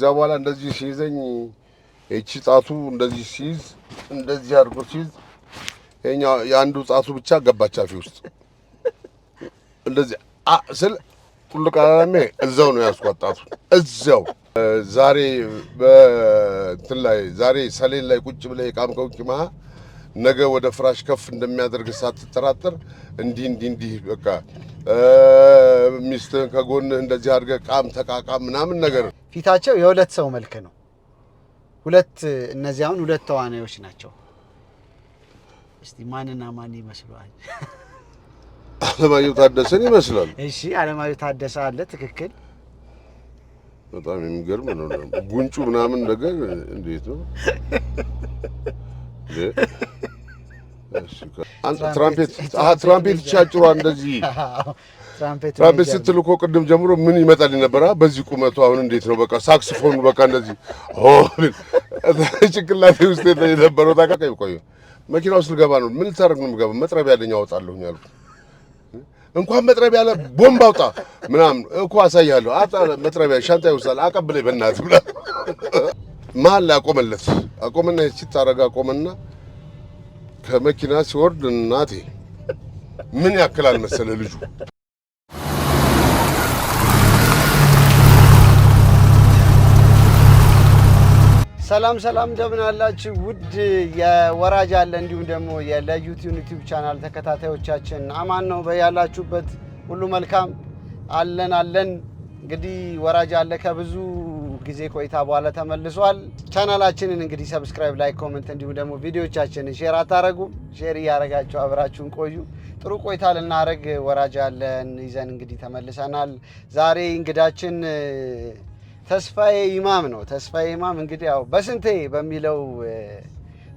ከዚያ በኋላ እንደዚህ ሲይዘኝ እቺ ጣቱ እንደዚህ ሲይዝ እንደዚህ አድርጎ ሲይዝ የአንዱ ጣቱ ብቻ ገባች አፌ ውስጥ እንደዚህ ስል ጡልቅ አላሜ እዛው ነው ያስኳት ጣቱን እዛው። ዛሬ በእንትን ላይ ዛሬ ሰሌን ላይ ቁጭ ብለህ የቃምከው ቂማ ነገ ወደ ፍራሽ ከፍ እንደሚያደርግ ሳትጠራጠር እንዲህ በቃ ሚስትህን ከጎንህ እንደዚህ አድርገህ ተቃቃም ምናምን ነገር። ፊታቸው የሁለት ሰው መልክ ነው። እነዚህ አሁን ሁለት ተዋናዮች ናቸው። እስቲ ማንና ማን ይመስላል? አለማየሁ ታደሰን ይመስላል። እሺ አለማየሁ ታደሰ አለ። ትክክል። በጣም የሚገርም ነው። ጉንጩ ምናምን ነገር እንዴት ነው? ትራምፔት ቻጭሯ እንደዚህ ትራምፔት ስትል እኮ ቅድም ጀምሮ ምን ይመጣል ነበር? በዚህ ቁመቱ አሁን እንዴት ነው? በቃ ሳክስፎኑ በቃ እንደዚህ ጭንቅላቴ ውስጥ የነበረው ታውቃለህ። ቆይ መኪና ውስጥ ልገባ ነው። ምን ልታደርግ ነው የምገባው? መጥረቢያ አለኝ አወጣለሁኝ አልኩት። እንኳን መጥረቢያ ያለ ቦምብ አውጣ ምናምን እኮ አሳያለሁ። መጥረቢያ ሻንጣ ይወስዳል አቀብለኝ በእናትህ ብላ መሀል ላይ አቆመና ሲት አረጋ አቆመና ከመኪና ሲወርድ እናቴ ምን ያክላል መሰለ ልጁ። ሰላም እንደምን አላችሁ? ውድ የወራጅ አለ እንዲሁም ደግሞ የዩቲዩብ ቻናል ተከታታዮቻችን አማን ነው በያላችሁበት ሁሉ መልካም አለን። እንግዲህ ወራጅ አለ ከብዙ ጊዜ ቆይታ በኋላ ተመልሷል። ቻናላችንን እንግዲህ ሰብስክራይብ፣ ላይክ፣ ኮሜንት እንዲሁም ደግሞ ቪዲዮቻችንን ሼር አታረጉም? ሼር እያረጋችሁ አብራችሁን ቆዩ። ጥሩ ቆይታ ልናረግ ወራጅ አለን ይዘን እንግዲህ ተመልሰናል። ዛሬ እንግዳችን ተስፋዬ ይማም ነው። ተስፋዬ ይማም እንግዲህ ያው በስንቴ በሚለው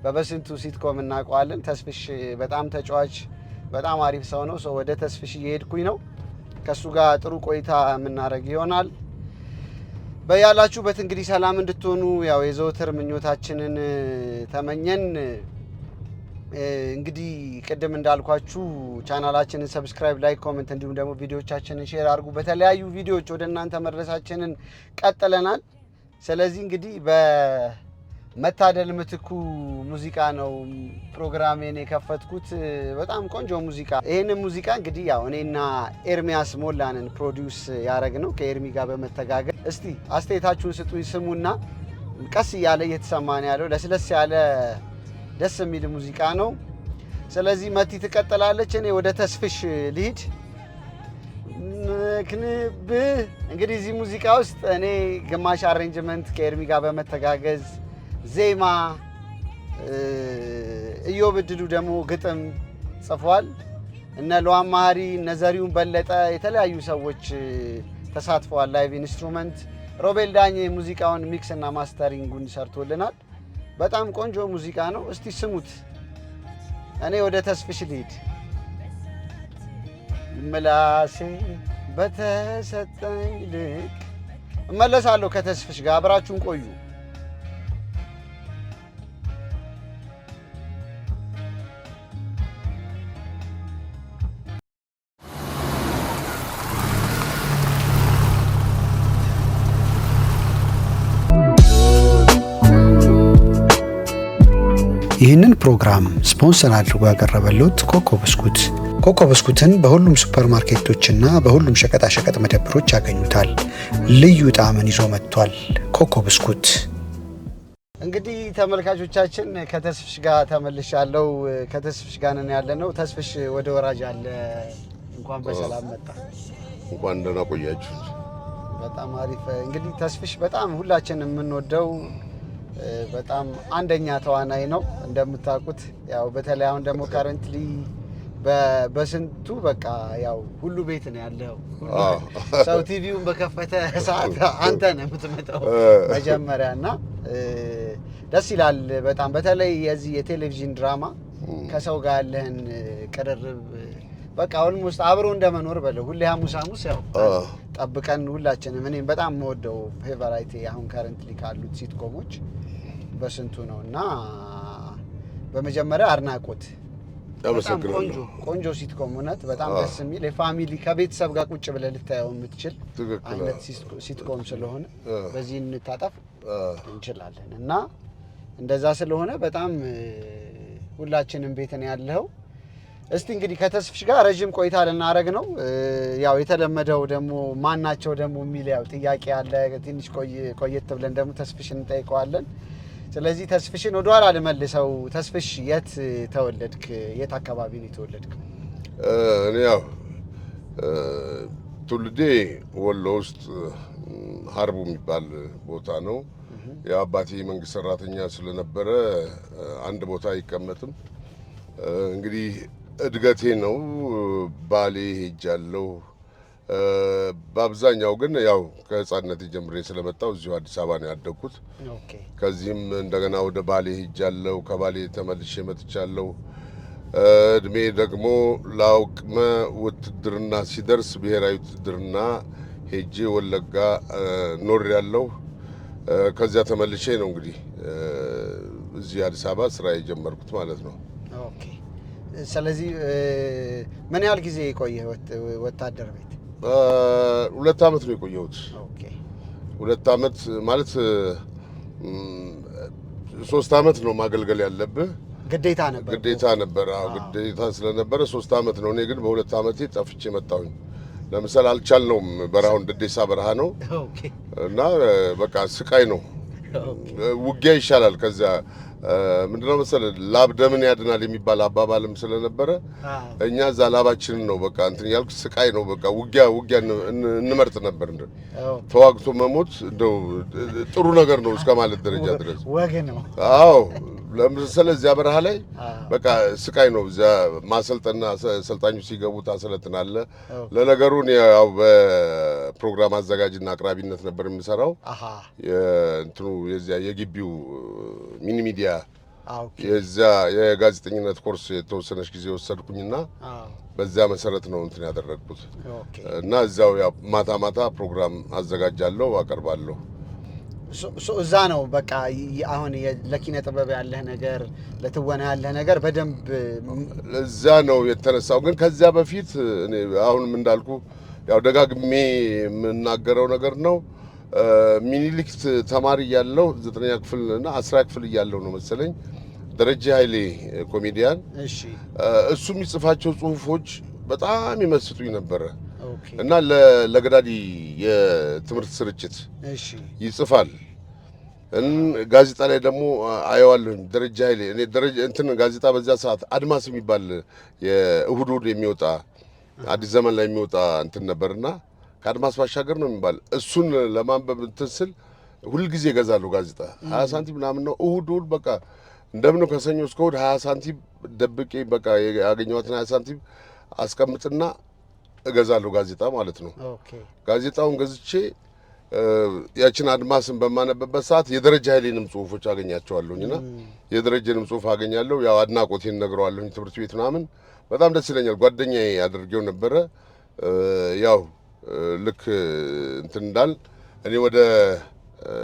በበስንቱ ሲትኮም እናውቀዋለን። ተስፍሽ በጣም ተጫዋች በጣም አሪፍ ሰው ነው። ወደ ተስፍሽ እየሄድኩኝ ነው። ከሱ ጋር ጥሩ ቆይታ የምናደርግ ይሆናል። በያላችሁበት እንግዲህ ሰላም እንድትሆኑ ያው የዘወትር ምኞታችንን ተመኘን። እንግዲህ ቅድም እንዳልኳችሁ ቻናላችንን ሰብስክራይብ፣ ላይክ፣ ኮሜንት እንዲሁም ደግሞ ቪዲዮቻችንን ሼር አድርጉ። በተለያዩ ቪዲዮዎች ወደ እናንተ መድረሳችንን ቀጥለናል። ስለዚህ እንግዲህ በመታደል ምትኩ ሙዚቃ ነው ፕሮግራሜን የከፈትኩት። በጣም ቆንጆ ሙዚቃ። ይህንን ሙዚቃ እንግዲህ ያው እኔና ኤርሚያስ ሞላንን ፕሮዲውስ ያደረግ ነው ከኤርሚ ጋር በመተጋገር። እስቲ አስተያየታችሁን ስጡኝ። ስሙና ቀስ እያለ እየተሰማን ያለው ለስለስ ያለ ደስ የሚል ሙዚቃ ነው። ስለዚህ መቲ ትቀጥላለች። እኔ ወደ ተስፍሽ ልሂድ። ምክንብህ እንግዲህ እዚህ ሙዚቃ ውስጥ እኔ ግማሽ አሬንጅመንት ከኤርሚ ጋር በመተጋገዝ ዜማ፣ ኢዮብ እድሉ ደግሞ ግጥም ጽፏል። እነ ሉዋን ማህሪ፣ እነ ዘሪሁን በለጠ የተለያዩ ሰዎች ተሳትፈዋል። ላይቭ ኢንስትሩመንት ሮቤል ዳኜ ሙዚቃውን ሚክስ እና ማስተሪንጉን ሰርቶልናል። በጣም ቆንጆ ሙዚቃ ነው። እስቲ ስሙት። እኔ ወደ ተስፍሽ ልሂድ። ምላሴ በተሰጠኝ ልክ እመለሳለሁ ከተስፍሽ ጋር። አብራችሁን ቆዩ። ይህንን ፕሮግራም ስፖንሰር አድርጎ ያቀረበልዎት ኮኮ ብስኩት። ኮኮ ብስኩትን በሁሉም ሱፐርማርኬቶችና በሁሉም ሸቀጣሸቀጥ መደብሮች ያገኙታል። ልዩ ጣዕምን ይዞ መጥቷል። ኮኮ ብስኩት። እንግዲህ ተመልካቾቻችን ከተስፍሽ ጋር ተመልሻለሁ። ከተስፍሽ ጋር ነን ያለነው። ተስፍሽ ወደ ወራጅ አለ እንኳን በሰላም መጣ። እንኳን ደህና ቆያችሁ። በጣም አሪፍ። እንግዲህ ተስፍሽ በጣም ሁላችንም የምንወደው በጣም አንደኛ ተዋናይ ነው እንደምታውቁት። ያው በተለይ አሁን ደግሞ ካረንትሊ በስንቱ በቃ ያው ሁሉ ቤት ነው ያለው። ሰው ቲቪውን በከፈተ ሰዓት አንተ ነህ የምትመጣው መጀመሪያና ደስ ይላል በጣም። በተለይ የዚህ የቴሌቪዥን ድራማ ከሰው ጋር ያለህን ቅርርብ በቃ ኦልሞስት አብሮ እንደመኖር በለው። ሁሌ ሐሙስ ያው ጠብቀን ሁላችንም እኔም በጣም የምወደው ፌቨራይቴ አሁን ካረንትሊ ካሉት ሲትኮሞች በስንቱ ነው እና በመጀመሪያ አድናቆት ቆንጆ ሲትኮም እውነት በጣም ደስ የሚል የፋሚሊ ከቤተሰብ ጋር ቁጭ ብለህ ልታየው የምትችል አይነት ሲትኮም ስለሆነ በዚህ እንታጠፍ እንችላለን እና እንደዛ ስለሆነ በጣም ሁላችንም ቤት ነው ያለው። እስቲ እንግዲህ ከተስፍሽ ጋር ረጅም ቆይታ ልናረግ ነው። ያው የተለመደው ደግሞ ማናቸው ደግሞ የሚል ያው ጥያቄ አለ። ትንሽ ቆየት ብለን ደግሞ ተስፍሽን እንጠይቀዋለን። ስለዚህ ተስፍሽን ወደ ኋላ ልመልሰው። ተስፍሽ የት ተወለድክ? የት አካባቢ ነው የተወለድክ? እኔ ያው ትውልዴ ወሎ ውስጥ ሀርቡ የሚባል ቦታ ነው። የአባቴ መንግስት ሰራተኛ ስለነበረ አንድ ቦታ አይቀመጥም። እንግዲህ እድገቴ ነው ባሌ ሄጃለሁ። በአብዛኛው ግን ያው ከህፃንነቴ ጀምሬ ስለመጣሁ እዚሁ አዲስ አበባ ነው ያደግኩት። ከዚህም እንደገና ወደ ባሌ ሄጃለሁ። ከባሌ ተመልሼ መጥቻለሁ። እድሜ ደግሞ ለአቅመ ውትድርና ሲደርስ ብሔራዊ ውትድርና ሄጄ ወለጋ ኖሬያለሁ። ከዚያ ተመልሼ ነው እንግዲህ እዚህ አዲስ አበባ ስራ የጀመርኩት ማለት ነው። ኦኬ። ስለዚህ ምን ያህል ጊዜ የቆየህ ወታደር ቤት? 2 ዓመት ነው የቆየሁት። ኦኬ። 2 ዓመት ማለት 3 ዓመት ነው ማገልገል ያለብህ። ግዴታ ነበር። አዎ ግዴታ ስለነበረ 3 ዓመት ነው። እኔ ግን በ2 ዓመቴ ጠፍቼ መጣሁኝ። ለምሳሌ አልቻልነውም። በረሃውን ደዴሳ በረሃ ነው እና በቃ ስቃይ ነው። ውጊያ ይሻላል ከዚያ ምንድነው መሰለህ ላብ ደምን ያድናል የሚባል አባባልም ስለነበረ እኛ እዛ ላባችንን ነው በቃ እንትን ያልኩ ስቃይ ነው። በቃ ውጊያ እንመርጥ ነበር። ተዋግቶ መሞት እንደው ጥሩ ነገር ነው እስከ ማለት ደረጃ ድረስ ወግ ነው። አዎ ለምሳሌ እዚያ በረሃ ላይ በቃ ስቃይ ነው። እዚያ ማሰልጠና ሰልጣኞች ሲገቡ ታሰለጥናለህ። ለነገሩ ያው በፕሮግራም አዘጋጅና አቅራቢነት ነበር የምሰራው። እንትኑ የዚያ የግቢው ሚኒ ሚዲያ የዚያ የጋዜጠኝነት ኮርስ የተወሰነች ጊዜ ወሰድኩኝና በዚያ መሰረት ነው እንትን ያደረግኩት እና እዚያው ያው ማታ ፕሮግራም አዘጋጃለሁ፣ አቀርባለሁ። እዛ ነው በቃ አሁን ለኪነ ጥበብ ያለህ ነገር ለትወና ያለህ ነገር በደንብ እዛ ነው የተነሳው። ግን ከዚያ በፊት እኔ አሁንም እንዳልኩ ያው ደጋግሜ የምናገረው ነገር ነው። ሚኒሊክ ተማሪ እያለሁ 9ኛ ክፍል እና 10ኛ ክፍል እያለሁ ነው መሰለኝ ደረጀ ኃይሌ ኮሜዲያን እሱ የሚጽፋቸው ጽሁፎች በጣም ይመስጡኝ ነበረ እና ለገዳዲ የትምህርት ስርጭት ይጽፋል። ጋዜጣ ላይ ደግሞ አየዋለሁኝ ደረጃ ኃይሌ እኔ ደረጃ እንትን ጋዜጣ በዛ ሰዓት አድማስ የሚባል የእሁድ የሚወጣ አዲስ ዘመን ላይ የሚወጣ እንትን ነበርና ከአድማስ ባሻገር ነው የሚባል እሱን ለማንበብ እንትን ስል ሁልጊዜ እገዛለሁ ጋዜጣ 20 ሳንቲም ምናምን ነው እሁድ በቃ እንደምን ከሰኞ እስከ እሁድ 20 ሳንቲም ደብቄ በቃ ያገኘኋትን 20 ሳንቲም አስቀምጥና እገዛለሁ ጋዜጣ ማለት ነው። ጋዜጣውን ገዝቼ ያችን አድማስን በማነበበት ሰዓት የደረጃ ኃይሌንም ጽሁፎች አገኛቸዋለሁኝና የደረጀንም ጽሁፍ አገኛለሁ። ያው አድናቆቴን ነግረዋለሁኝ ትምህርት ቤት ምናምን በጣም ደስ ይለኛል። ጓደኛዬ ያደርገው ነበረ። ያው ልክ እንትን እንዳል እኔ ወደ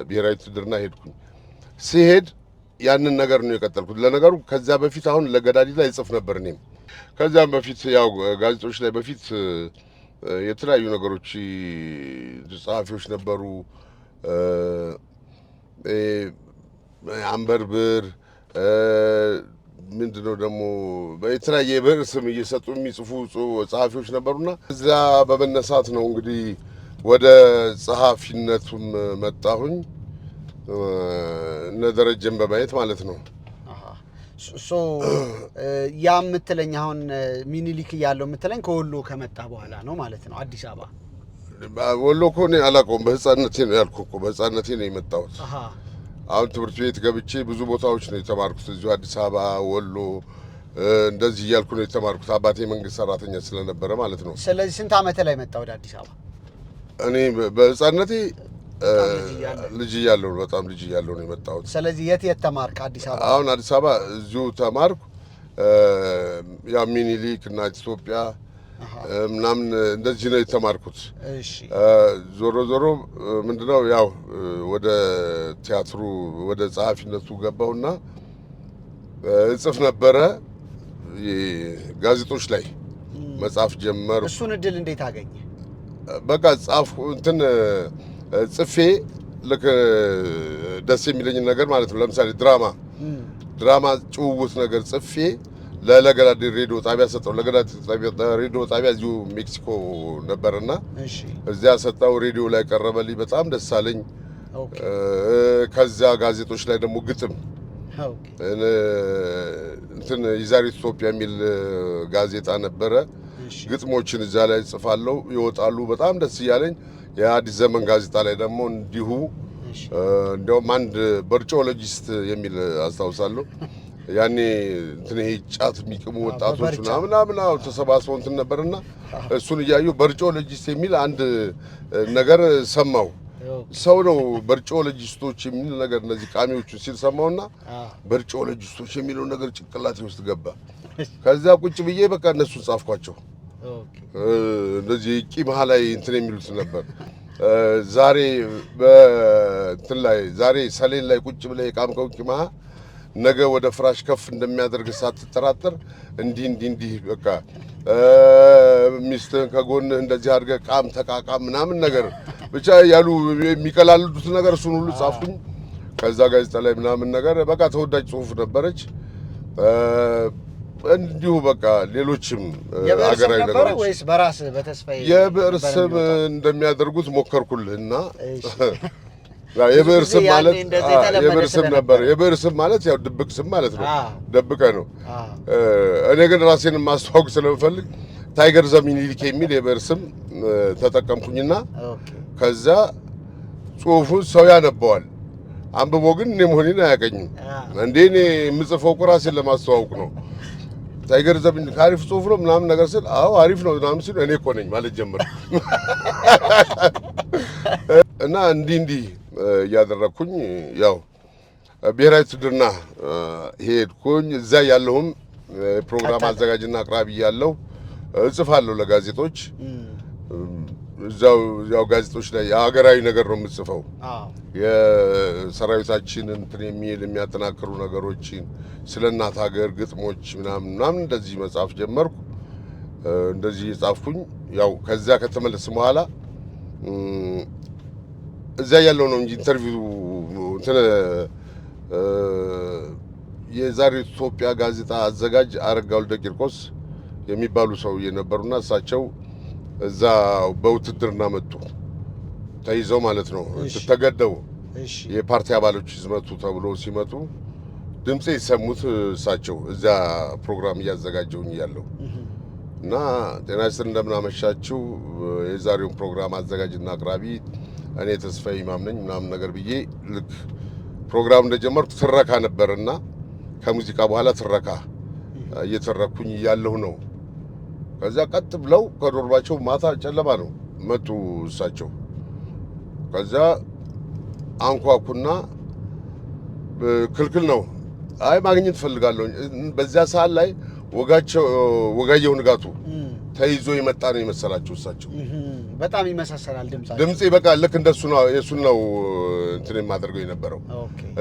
ብሔራዊ ውትድርና ሄድኩኝ። ሲሄድ ያንን ነገር ነው የቀጠልኩት። ለነገሩ ከዛ በፊት አሁን ለገዳዲ ላይ ጽፍ ነበር እኔም ከዛም በፊት ያው ጋዜጦች ላይ በፊት የተለያዩ ነገሮች ጸሐፊዎች ነበሩ። አንበርብር ምንድነው ደግሞ የተለያየ የብዕር ስም እየሰጡ የሚጽፉ ጸሐፊዎች ነበሩና እዛ በመነሳት ነው እንግዲህ ወደ ጸሐፊነቱም መጣሁኝ እነ ደረጀን በማየት ማለት ነው። ያ የምትለኝ አሁን ሚኒሊክ እያለሁ የምትለኝ ከወሎ ከመጣ በኋላ ነው ማለት ነው? አዲስ አበባ ወሎ እኮ እኔ አላውቀውም። በህፃንነቴ ነው ያልኩህ እኮ በህፃንነቴ ነው የመጣሁት። አሁን ትምህርት ቤት ገብቼ ብዙ ቦታዎች ነው የተማርኩት። እዚሁ አዲስ አበባ፣ ወሎ እንደዚህ እያልኩ ነው የተማርኩት። አባቴ መንግስት ሰራተኛ ስለነበረ ማለት ነው። ስለዚህ ስንት ዓመት ላይ መጣ ወደ አዲስ አበባ? እኔ በህፃንነቴ ልጅ እያለሁ በጣም ልጅ እያለሁ ነው የመጣሁት። ስለዚህ የት ተማርክ አዲስ አበባ? አሁን አዲስ አበባ እዚሁ ተማርኩ። ያው ሚኒሊክ እና ኢትዮጵያ ምናምን እንደዚህ ነው የተማርኩት። ዞሮ ምንድነው ያው ወደ ቲያትሩ ወደ ጸሐፊነቱ ገባሁና እጽፍ ነበረ። ጋዜጦች ላይ መጻፍ ጀመር። እሱን እድል እንዴት አገኘ? በቃ ጻፍ እንትን ጽፌ ልክ ደስ የሚለኝ ነገር ማለት ነው። ለምሳሌ ድራማ ጭውውት ነገር ጽፌ ለገዳዲ ሬዲዮ ጣቢያ ሰጠው። ለገዳዲ ሬዲዮ ጣቢያ እዚሁ ሜክሲኮ ነበርና እዚያ ሰጠው። ሬዲዮ ላይ ቀረበልኝ። በጣም ደስ አለኝ። ከዛ ጋዜጦች ላይ ደግሞ ግጥም እንትን የዛሬት ኢትዮጵያ የሚል ጋዜጣ ነበረ። ግጥሞችን እዛ ላይ ጽፋለሁ፣ ይወጣሉ። በጣም ደስ እያለኝ የአዲስ ዘመን ጋዜጣ ላይ ደግሞ እንዲሁ እንደውም አንድ በርጮሎጂስት የሚል አስታውሳለሁ። ያኔ እንትን ይሄ ጫት የሚቅሙ ወጣቶች ምናምን ተሰባስበው እንትን ነበርና እሱን እያየሁ በርጮሎጂስት የሚል አንድ ነገር ሰማሁ። ሰው ነው በርጮሎጂስቶች የሚል ነገር እነዚህ ቃሚዎቹ ሲል ሰማውና በርጮሎጂስቶች የሚለው ነገር ጭንቅላቴ ውስጥ ገባ። ከዛ ቁጭ ብዬ በቃ እነሱን ጻፍኳቸው። እንደዚህ ቂምሃ ላይ እንትን የሚሉት ነበር። ዛሬ በእንትን ላይ ዛሬ ሰሌን ላይ ቁጭ ብለህ የቃምከው ቂምሃ ነገ ወደ ፍራሽ ከፍ እንደሚያደርግ ሳትጠራጠር እንዲህ በቃ ሚስትህን ከጎንህ እንደዚህ አድርገህ ቃም ተቃቃም ምናምን ነገር ብቻ ያሉ የሚቀላልዱት ነገር እሱን ሁሉ ጻፍኩኝ። ከዛ ጋዜጣ ላይ ምናምን ነገር በቃ ተወዳጅ ጽሁፍ ነበረች። እንዲሁ በቃ ሌሎችም አገራዊ ነገሮች ወይስ በራስ በተስፋዬ የብዕር ስም እንደሚያደርጉት ሞከርኩልህና የብዕር ስም ማለት የብዕር ስም ነበር። የብዕር ስም ማለት ያው ድብቅ ስም ማለት ነው፣ ደብቀ ነው። እኔ ግን ራሴን ማስተዋወቅ ስለምፈልግ ታይገር ዘሚኒሊክ የሚል የብዕር ስም ተጠቀምኩኝና ከዛ ጽሁፉን ሰው ያነበዋል። አንብቦ ግን እኔ መሆኔን አያውቀኝም። እንዴ እኔ የምጽፈው እኮ ራሴን ለማስተዋወቅ ነው። ታይገር ዘሚኒሊክ አሪፍ ጽሁፍ ነው ምናምን ነገር ስል አዎ አሪፍ ነው ምናምን ሲል እኔ እኮ ነኝ ማለት ጀመረ እና እንዲህ እያደረኩኝ ያው ብሔራዊ ውትድርና ሄድኩኝ። እዛ ያለሁም ፕሮግራም አዘጋጅና አቅራቢ ያለው እጽፋለሁ ለጋዜጦች። ያው ጋዜጦች ላይ የሀገራዊ ነገር ነው የምጽፈው። የሰራዊታችንን እንትን የሚያጠናክሩ ነገሮችን ስለ እናት ሀገር ግጥሞች ምናምን እንደዚህ መጻፍ ጀመርኩ። እንደዚህ የጻፍኩኝ ያው ከዛ ከተመለስ በኋላ እዛ ያለው ነው እንጂ ኢንተርቪው እንትን የዛሬ ኢትዮጵያ ጋዜጣ አዘጋጅ አረጋ ወልደ ቂርቆስ የሚባሉ ሰውዬ ነበሩና እሳቸው እዛ በውትድርና መጡ፣ ተይዘው ማለት ነው። ተገደው የፓርቲ አባሎች ይዝመቱ ተብሎ ሲመጡ ድምጼ የሰሙት እሳቸው እዛ ፕሮግራም እያዘጋጀውኝ ያለው እና ጤና ይስጥልኝ እንደምን አመሻችሁ፣ የዛሬውን ፕሮግራም አዘጋጅና አቅራቢ እኔ ተስፋዬ ኢማም ነኝ ምናምን ነገር ብዬ ልክ ፕሮግራም እንደጀመርኩ ትረካ ነበርና ከሙዚቃ በኋላ ትረካ እየተረኩኝ ያለሁ ነው። ከዛ ቀጥ ብለው ከዶርባቸው ማታ ጨለማ ነው መጡ እሳቸው። ከዛ አንኳኩና ክልክል ነው፣ አይ ማግኘት ፈልጋለሁ። በዚያ ሰዓት ላይ ወጋየሁ ንጋቱ ተይዞ የመጣ ነው የመሰላቸው እሳቸው። በጣም ይመሳሰላል ድምጼ በቃ ልክ እንደሱ ነው። የሱን ነው እንትን የማደርገው የነበረው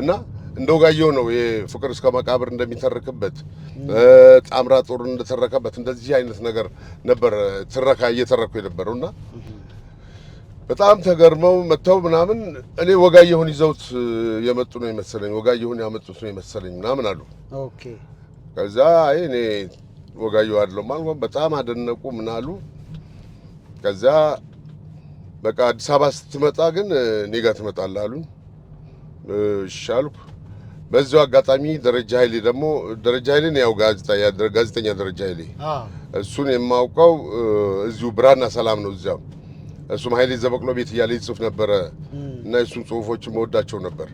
እና እንደ ወጋየሁ ነው የፍቅር እስከ መቃብር እንደሚተርክበት ጣምራ ጦር እንደተረከበት እንደዚህ አይነት ነገር ነበር ትረካ እየተረኩ የነበረውና በጣም ተገርመው መተው ምናምን እኔ ወጋየሁን ይዘውት የመጡ ነው የመሰለኝ፣ ወጋየሁን ያመጡት ነው የመሰለኝ ምናምን አሉ። ከዛ እኔ ወጋየሁ አይደለም ማለት በጣም አደነቁ ምን አሉ። ከዛ በቃ አዲስ አበባ ስትመጣ ግን እኔ ጋር ትመጣለህ አሉኝ። እሺ አልኩ። በዚያው አጋጣሚ ደረጃ ኃይሌ ደግሞ ደረጃ ኃይሌን ያው ጋዜጠኛ ደረጃ ኃይሌ እሱን የማውቀው እዚሁ ብራና ሰላም ነው እዚያው። እሱም ኃይሌ ዘበቅሎ ቤት እያለ ይጽፍ ነበረ እና እሱን ጽሁፎችን መወዳቸው ነበር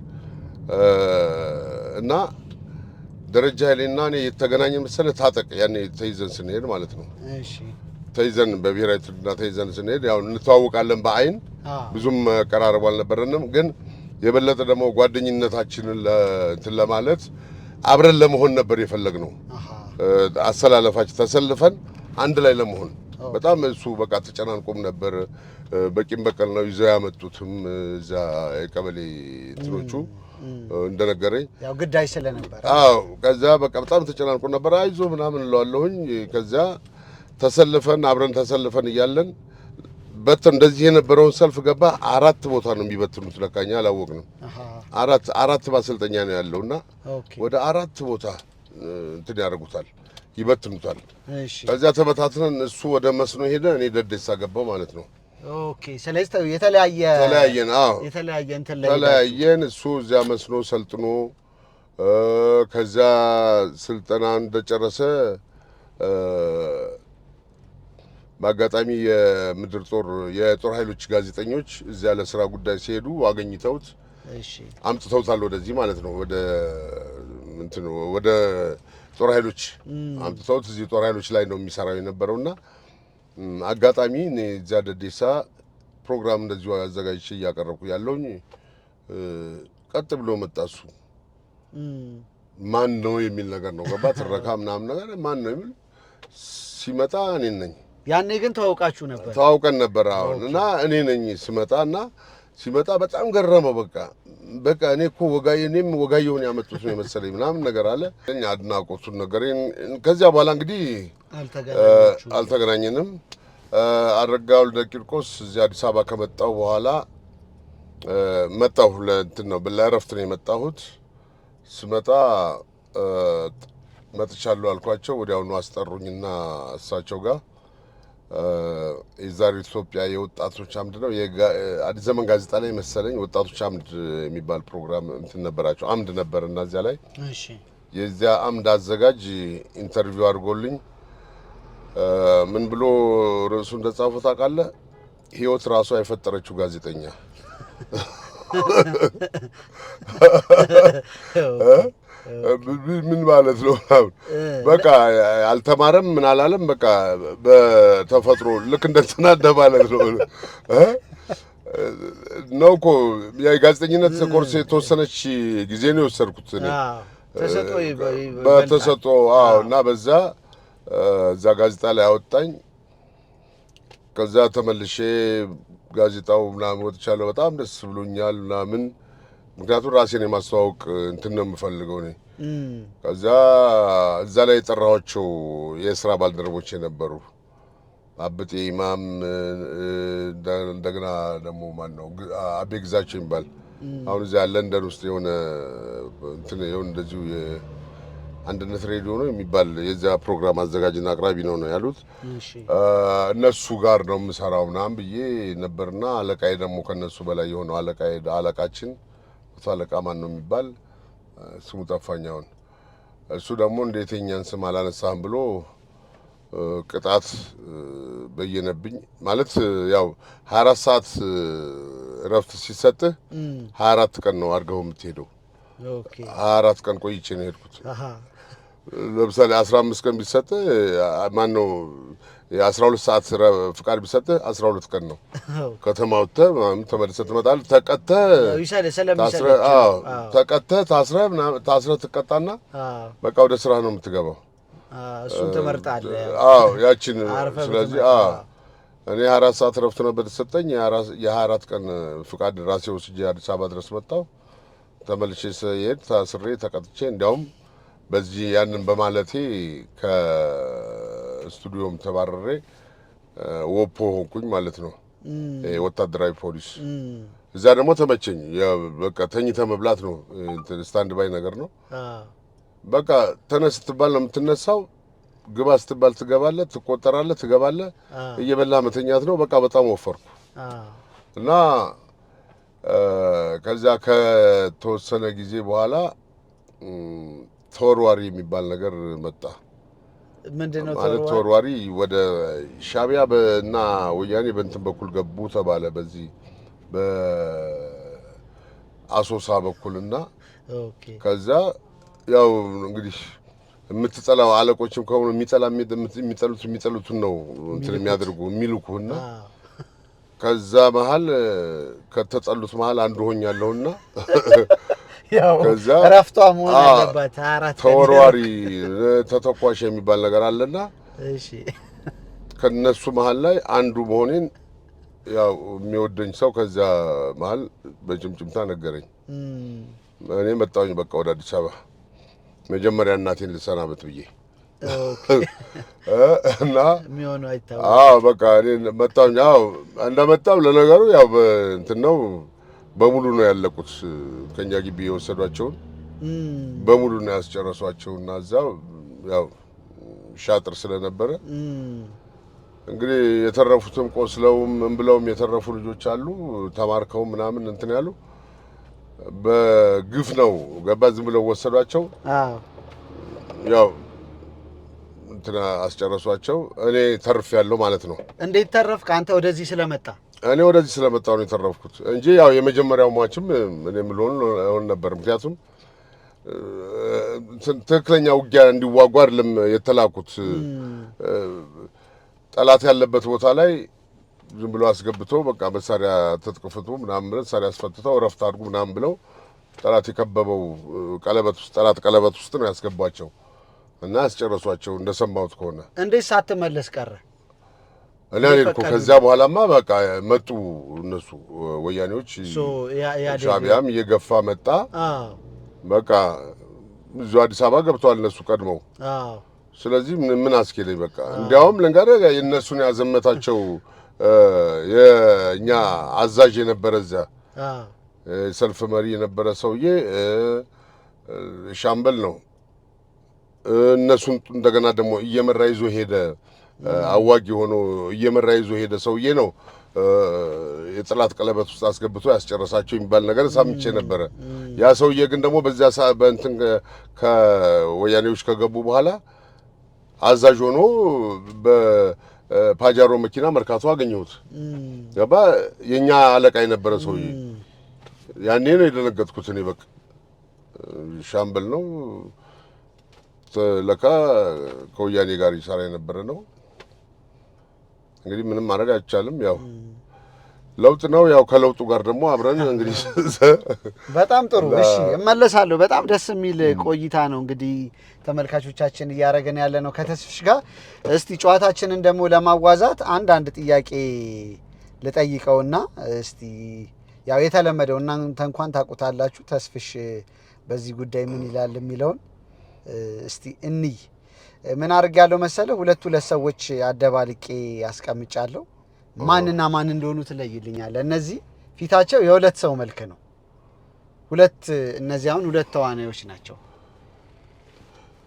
እና ደረጃ ኃይሌና እኔ የተገናኘን መሰለህ ታጠቅ ያኔ ተይዘን ስንሄድ ማለት ነው። ተይዘን በብሔራዊ ውትድርና ተይዘን ስንሄድ ያው እንተዋወቃለን በአይን ብዙም ቀራረብ አልነበረንም፣ ግን የበለጠ ደግሞ ጓደኝነታችንን እንትን ለማለት አብረን ለመሆን ነበር የፈለግነው። አሰላለፋችን ተሰልፈን አንድ ላይ ለመሆን በጣም እሱ በቃ ተጨናንቆም ነበር። በቂም በቀል ነው ይዘው ያመጡትም እዛ የቀበሌ እንትኖቹ እንደነገረኝ ያው ግዳይ ስለነበር አዎ ከዛ በቃ በጣም ተጨናንቆ ነበር። አይዞ ምናምን እለዋለሁኝ። ከዛ ተሰልፈን አብረን ተሰልፈን እያለን እንደዚህ የነበረውን ሰልፍ ገባ 4 ቦታ ነው የሚበትኑት። ለካኛ አላወቅንም። አራት ማሰልጠኛ ነው ያለውና ወደ 4 ቦታ እንትን ያደርጉታል ይበትኑታል። ከዛ ተበታትነን እሱ ወደ መስኖ ሄደ፣ እኔ ደደሳ ገባው ማለት ነው። ኦኬ ስለዚህ የተለያየን እንትን ላይ ተለያየን። እሱ እዚያ መስኖ ሰልጥኖ ከዛ ስልጠና እንደጨረሰ በአጋጣሚ የምድር ጦር የጦር ኃይሎች ጋዜጠኞች እዚያ ለስራ ጉዳይ ሲሄዱ አገኝተውት አምጥተውታል ወደዚህ ማለት ነው። ወደ ጦር ኃይሎች አምጥተውት እዚህ ጦር ኃይሎች ላይ ነው የሚሰራው የነበረውና አጋጣሚ እኔ እዚያ ደዴሳ ፕሮግራም እንደዚሁ አዘጋጅቼ እያቀረብኩ ያለውኝ ቀጥ ብሎ መጣ። እሱ ማን ነው የሚል ነገር ነው ገባ ትረካ ምናምን ነገር ማን ነው የሚል ሲመጣ እኔ ነኝ። ያኔ ግን ተዋውቃችሁ ነበር? ተዋውቀን ነበር አሁን እና እኔ ነኝ ስመጣና ሲመጣ በጣም ገረመው። በቃ እኔ እኮ እኔም ወጋየሁን ያመጡት ነው የመሰለኝ ምናምን ነገር አለ። እኛ አድናቆቱን ነገሬን ከዚያ በኋላ እንግዲህ አልተገናኘንም። አረጋ ወልደ ቂርቆስ እዚህ አዲስ አበባ ከመጣሁ በኋላ መጣሁ ለእንትን ነው ለእረፍት ነው የመጣሁት። ስመጣ መጥቻለሁ አልኳቸው። ወዲያውኑ አስጠሩኝና እሳቸው ጋር የዛሬ ኢትዮጵያ የወጣቶች አምድ ነው የአዲስ ዘመን ጋዜጣ ላይ መሰለኝ ወጣቶች አምድ የሚባል ፕሮግራም እንትን ነበራቸው አምድ ነበርና እዚያ ላይ የዚያ አምድ አዘጋጅ ኢንተርቪው አድርጎልኝ ምን ብሎ ርዕሱ እንደጻፈው ታውቃለህ? ህይወት ራሷ የፈጠረችው ጋዜጠኛ ምን ማለት ነው? በቃ አልተማረም ምን አላለም። በቃ በተፈጥሮ ልክ እንደተናደ ማለት ነው ነው እኮ የጋዜጠኝነት ኮርስ የተወሰነች ጊዜ ነው የወሰድኩት እኔ በተሰጦ እና በዛ እዛ ጋዜጣ ላይ አወጣኝ። ከዛ ተመልሼ ጋዜጣው ምናምን ወጥቻለሁ። በጣም ደስ ብሎኛል ምናምን ምክንያቱም ራሴን የማስተዋወቅ እንትን ነው የምፈልገው እኔ። ከዛ እዛ ላይ የጠራኋቸው የስራ ባልደረቦች የነበሩ አብጤ ኢማም እንደገና ደግሞ ማን ነው አቤ ግዛቸው የሚባል አሁን እዚያ ለንደን ውስጥ የሆነ እንትን የሆነ እንደዚሁ የአንድነት ሬዲዮ ነው የሚባል የዚያ ፕሮግራም አዘጋጅና አቅራቢ ነው ያሉት። እነሱ ጋር ነው የምሰራው ምናምን ብዬ ነበርና አለቃዬ ደግሞ ከነሱ በላይ የሆነው አለቃችን አለቃ ማን ነው የሚባል ስሙ ጠፋኛውን እሱ ደግሞ እንዴት የኛን ስም አላነሳህም ብሎ ቅጣት በየነብኝ። ማለት ያው 24 ሰዓት እረፍት ሲሰጥህ 24 ቀን ነው አድርገው የምትሄደው። 24 ቀን ቆይቼ ነው የሄድኩት። ለምሳሌ 15 ቀን ቢሰጥህ ማን ነው የ12 ሰዓት ፍቃድ ቢሰጥህ 12 ቀን ነው። ከተማ ወጥተህ ተመልሰህ ትመጣለህ። ታስረህ ትቀጣና በቃ ወደ ስራ ነው የምትገባው። እሱን ትመርጣለህ። ያችን ስለዚህ እኔ 24 ሰዓት ረፍት ነበር የተሰጠኝ። የ24 ቀን ፍቃድ ራሴ ወስጄ አዲስ አበባ ድረስ መጣሁ። ተመልሼ ስሄድ ታስሬ ተቀጥቼ እንዲያውም በዚህ ያንን በማለቴ ከስቱዲዮም ተባረሬ ወፖ ሆንኩኝ ማለት ነው፣ ወታደራዊ ፖሊስ። እዛ ደግሞ ተመቸኝ። በቃ ተኝተህ መብላት ነው፣ ስታንድ ባይ ነገር ነው። በቃ ተነስ ስትባል ነው የምትነሳው፣ ግባ ስትባል ትገባለህ፣ ትቆጠራለህ፣ ትገባለህ፣ እየበላህ መተኛት ነው። በቃ በጣም ወፈርኩ እና ከዛ ከተወሰነ ጊዜ በኋላ ተወርዋሪ የሚባል ነገር መጣ። ምንድነው ማለት ተወርዋሪ? ወደ ሻቢያ እና ወያኔ በእንትን በኩል ገቡ ተባለ፣ በዚህ በአሶሳ በኩልና ከዛ ያው እንግዲህ የምትጠላው አለቆችም ከሆኑ የሚጠሉትን ነው እንትን የሚያደርጉ የሚልኩና ከዛ መሀል ከተጠሉት መሀል አንዱ ሆኛለሁና ያው ረፍቷ መሆን አለበት። ተወርዋሪ ተተኳሽ የሚባል ነገር አለና እሺ ከነሱ መሀል ላይ አንዱ መሆኔን ያው የሚወደኝ ሰው ከዛ መሀል በጭምጭምታ ነገረኝ። እኔ መጣሁኝ በቃ ወደ አዲስ አበባ መጀመሪያ እናቴን ልሰናበት ብዬ እና የሚሆነው አይታወቅም። በቃ እኔ መጣሁኝ። እንደመጣሁ ለነገሩ ያው እንትን ነው በሙሉ ነው ያለቁት። ከኛ ግቢ የወሰዷቸውን በሙሉ ነው ያስጨረሷቸውና እዛው ያው ሻጥር ስለነበረ እንግዲህ የተረፉትም ቆስለውም ምን ብለውም የተረፉ ልጆች አሉ። ተማርከው ምናምን እንትን ያሉ በግፍ ነው ገባ ዝም ብለው ወሰዷቸው። ያው እንትና አስጨረሷቸው። እኔ ተርፍ ያለው ማለት ነው። እንዴት ተረፍክ አንተ? ወደዚህ ስለመጣ እኔ ወደዚህ ስለመጣሁ ነው የተረፍኩት እንጂ ያው የመጀመሪያው ሟችም እኔም ልሆን ነበር። ምክንያቱም ትክክለኛ ውጊያ እንዲዋጉ አይደለም የተላኩት። ጠላት ያለበት ቦታ ላይ ዝም ብሎ አስገብቶ በቃ መሳሪያ ተጥቅፍቱ ምናምን ብለው መሳሪያ አስፈትተው እረፍት አድርጉ ምናምን ብለው ጠላት የከበበው ቀለበት ውስጥ ጠላት ቀለበት ውስጥ ነው ያስገቧቸው እና ያስጨረሷቸው። እንደሰማሁት ከሆነ እንዴት ሳትመለስ ቀረ? እኔ አልኩ። ከዛ በኋላማ በቃ መጡ እነሱ ወያኔዎች። ሻዕቢያም እየገፋ መጣ። በቃ እዚሁ አዲስ አበባ ገብተዋል እነሱ ቀድመው። ስለዚህ ምን አስኬለኝ በቃ እንዲያውም ልንገርህ የእነሱን ያዘመታቸው የእኛ አዛዥ የነበረ እዛ ሰልፍ መሪ የነበረ ሰውዬ ሻምበል ነው። እነሱን እንደገና ደግሞ እየመራ ይዞ ሄደ። አዋጊ ሆኖ እየመራ ይዞ ሄደ ሰውዬ ነው የጠላት ቀለበት ውስጥ አስገብቶ ያስጨረሳቸው የሚባል ነገር ሰምቼ ነበረ። ያ ሰውዬ ግን ደግሞ በዚያ በእንትን ከወያኔዎች ከገቡ በኋላ አዛዥ ሆኖ በፓጃሮ መኪና መርካቶ አገኘሁት። ገባ የኛ አለቃ የነበረ ሰውዬ። ያኔ ነው የደነገጥኩት እኔ በቃ ሻምበል ነው ለካ ከወያኔ ጋር ይሰራ የነበረ ነው። እንግዲህ ምንም ማድረግ አይቻልም። ያው ለውጥ ነው። ያው ከለውጡ ጋር ደግሞ አብረን እንግዲህ በጣም ጥሩ። እሺ እመለሳለሁ። በጣም ደስ የሚል ቆይታ ነው እንግዲህ ተመልካቾቻችን እያደረገን ያለ ነው ከተስፍሽ ጋር። እስቲ ጨዋታችንን ደግሞ ለማዋዛት አንድ ጥያቄ ልጠይቀውና እስቲ ያው የተለመደው እናንተ እንኳን ታውቁታላችሁ ተስፍሽ በዚህ ጉዳይ ምን ይላል የሚለውን እስቲ እንይ። ምን አድርጌያለሁ መሰለህ? ሁለት ሰዎች አደባልቄ ያስቀምጫለሁ። ማንና ማን እንደሆኑ ትለይልኛለህ። እነዚህ ፊታቸው የሁለት ሰው መልክ ነው። እነዚህ አሁን ሁለት ተዋናዮች ናቸው።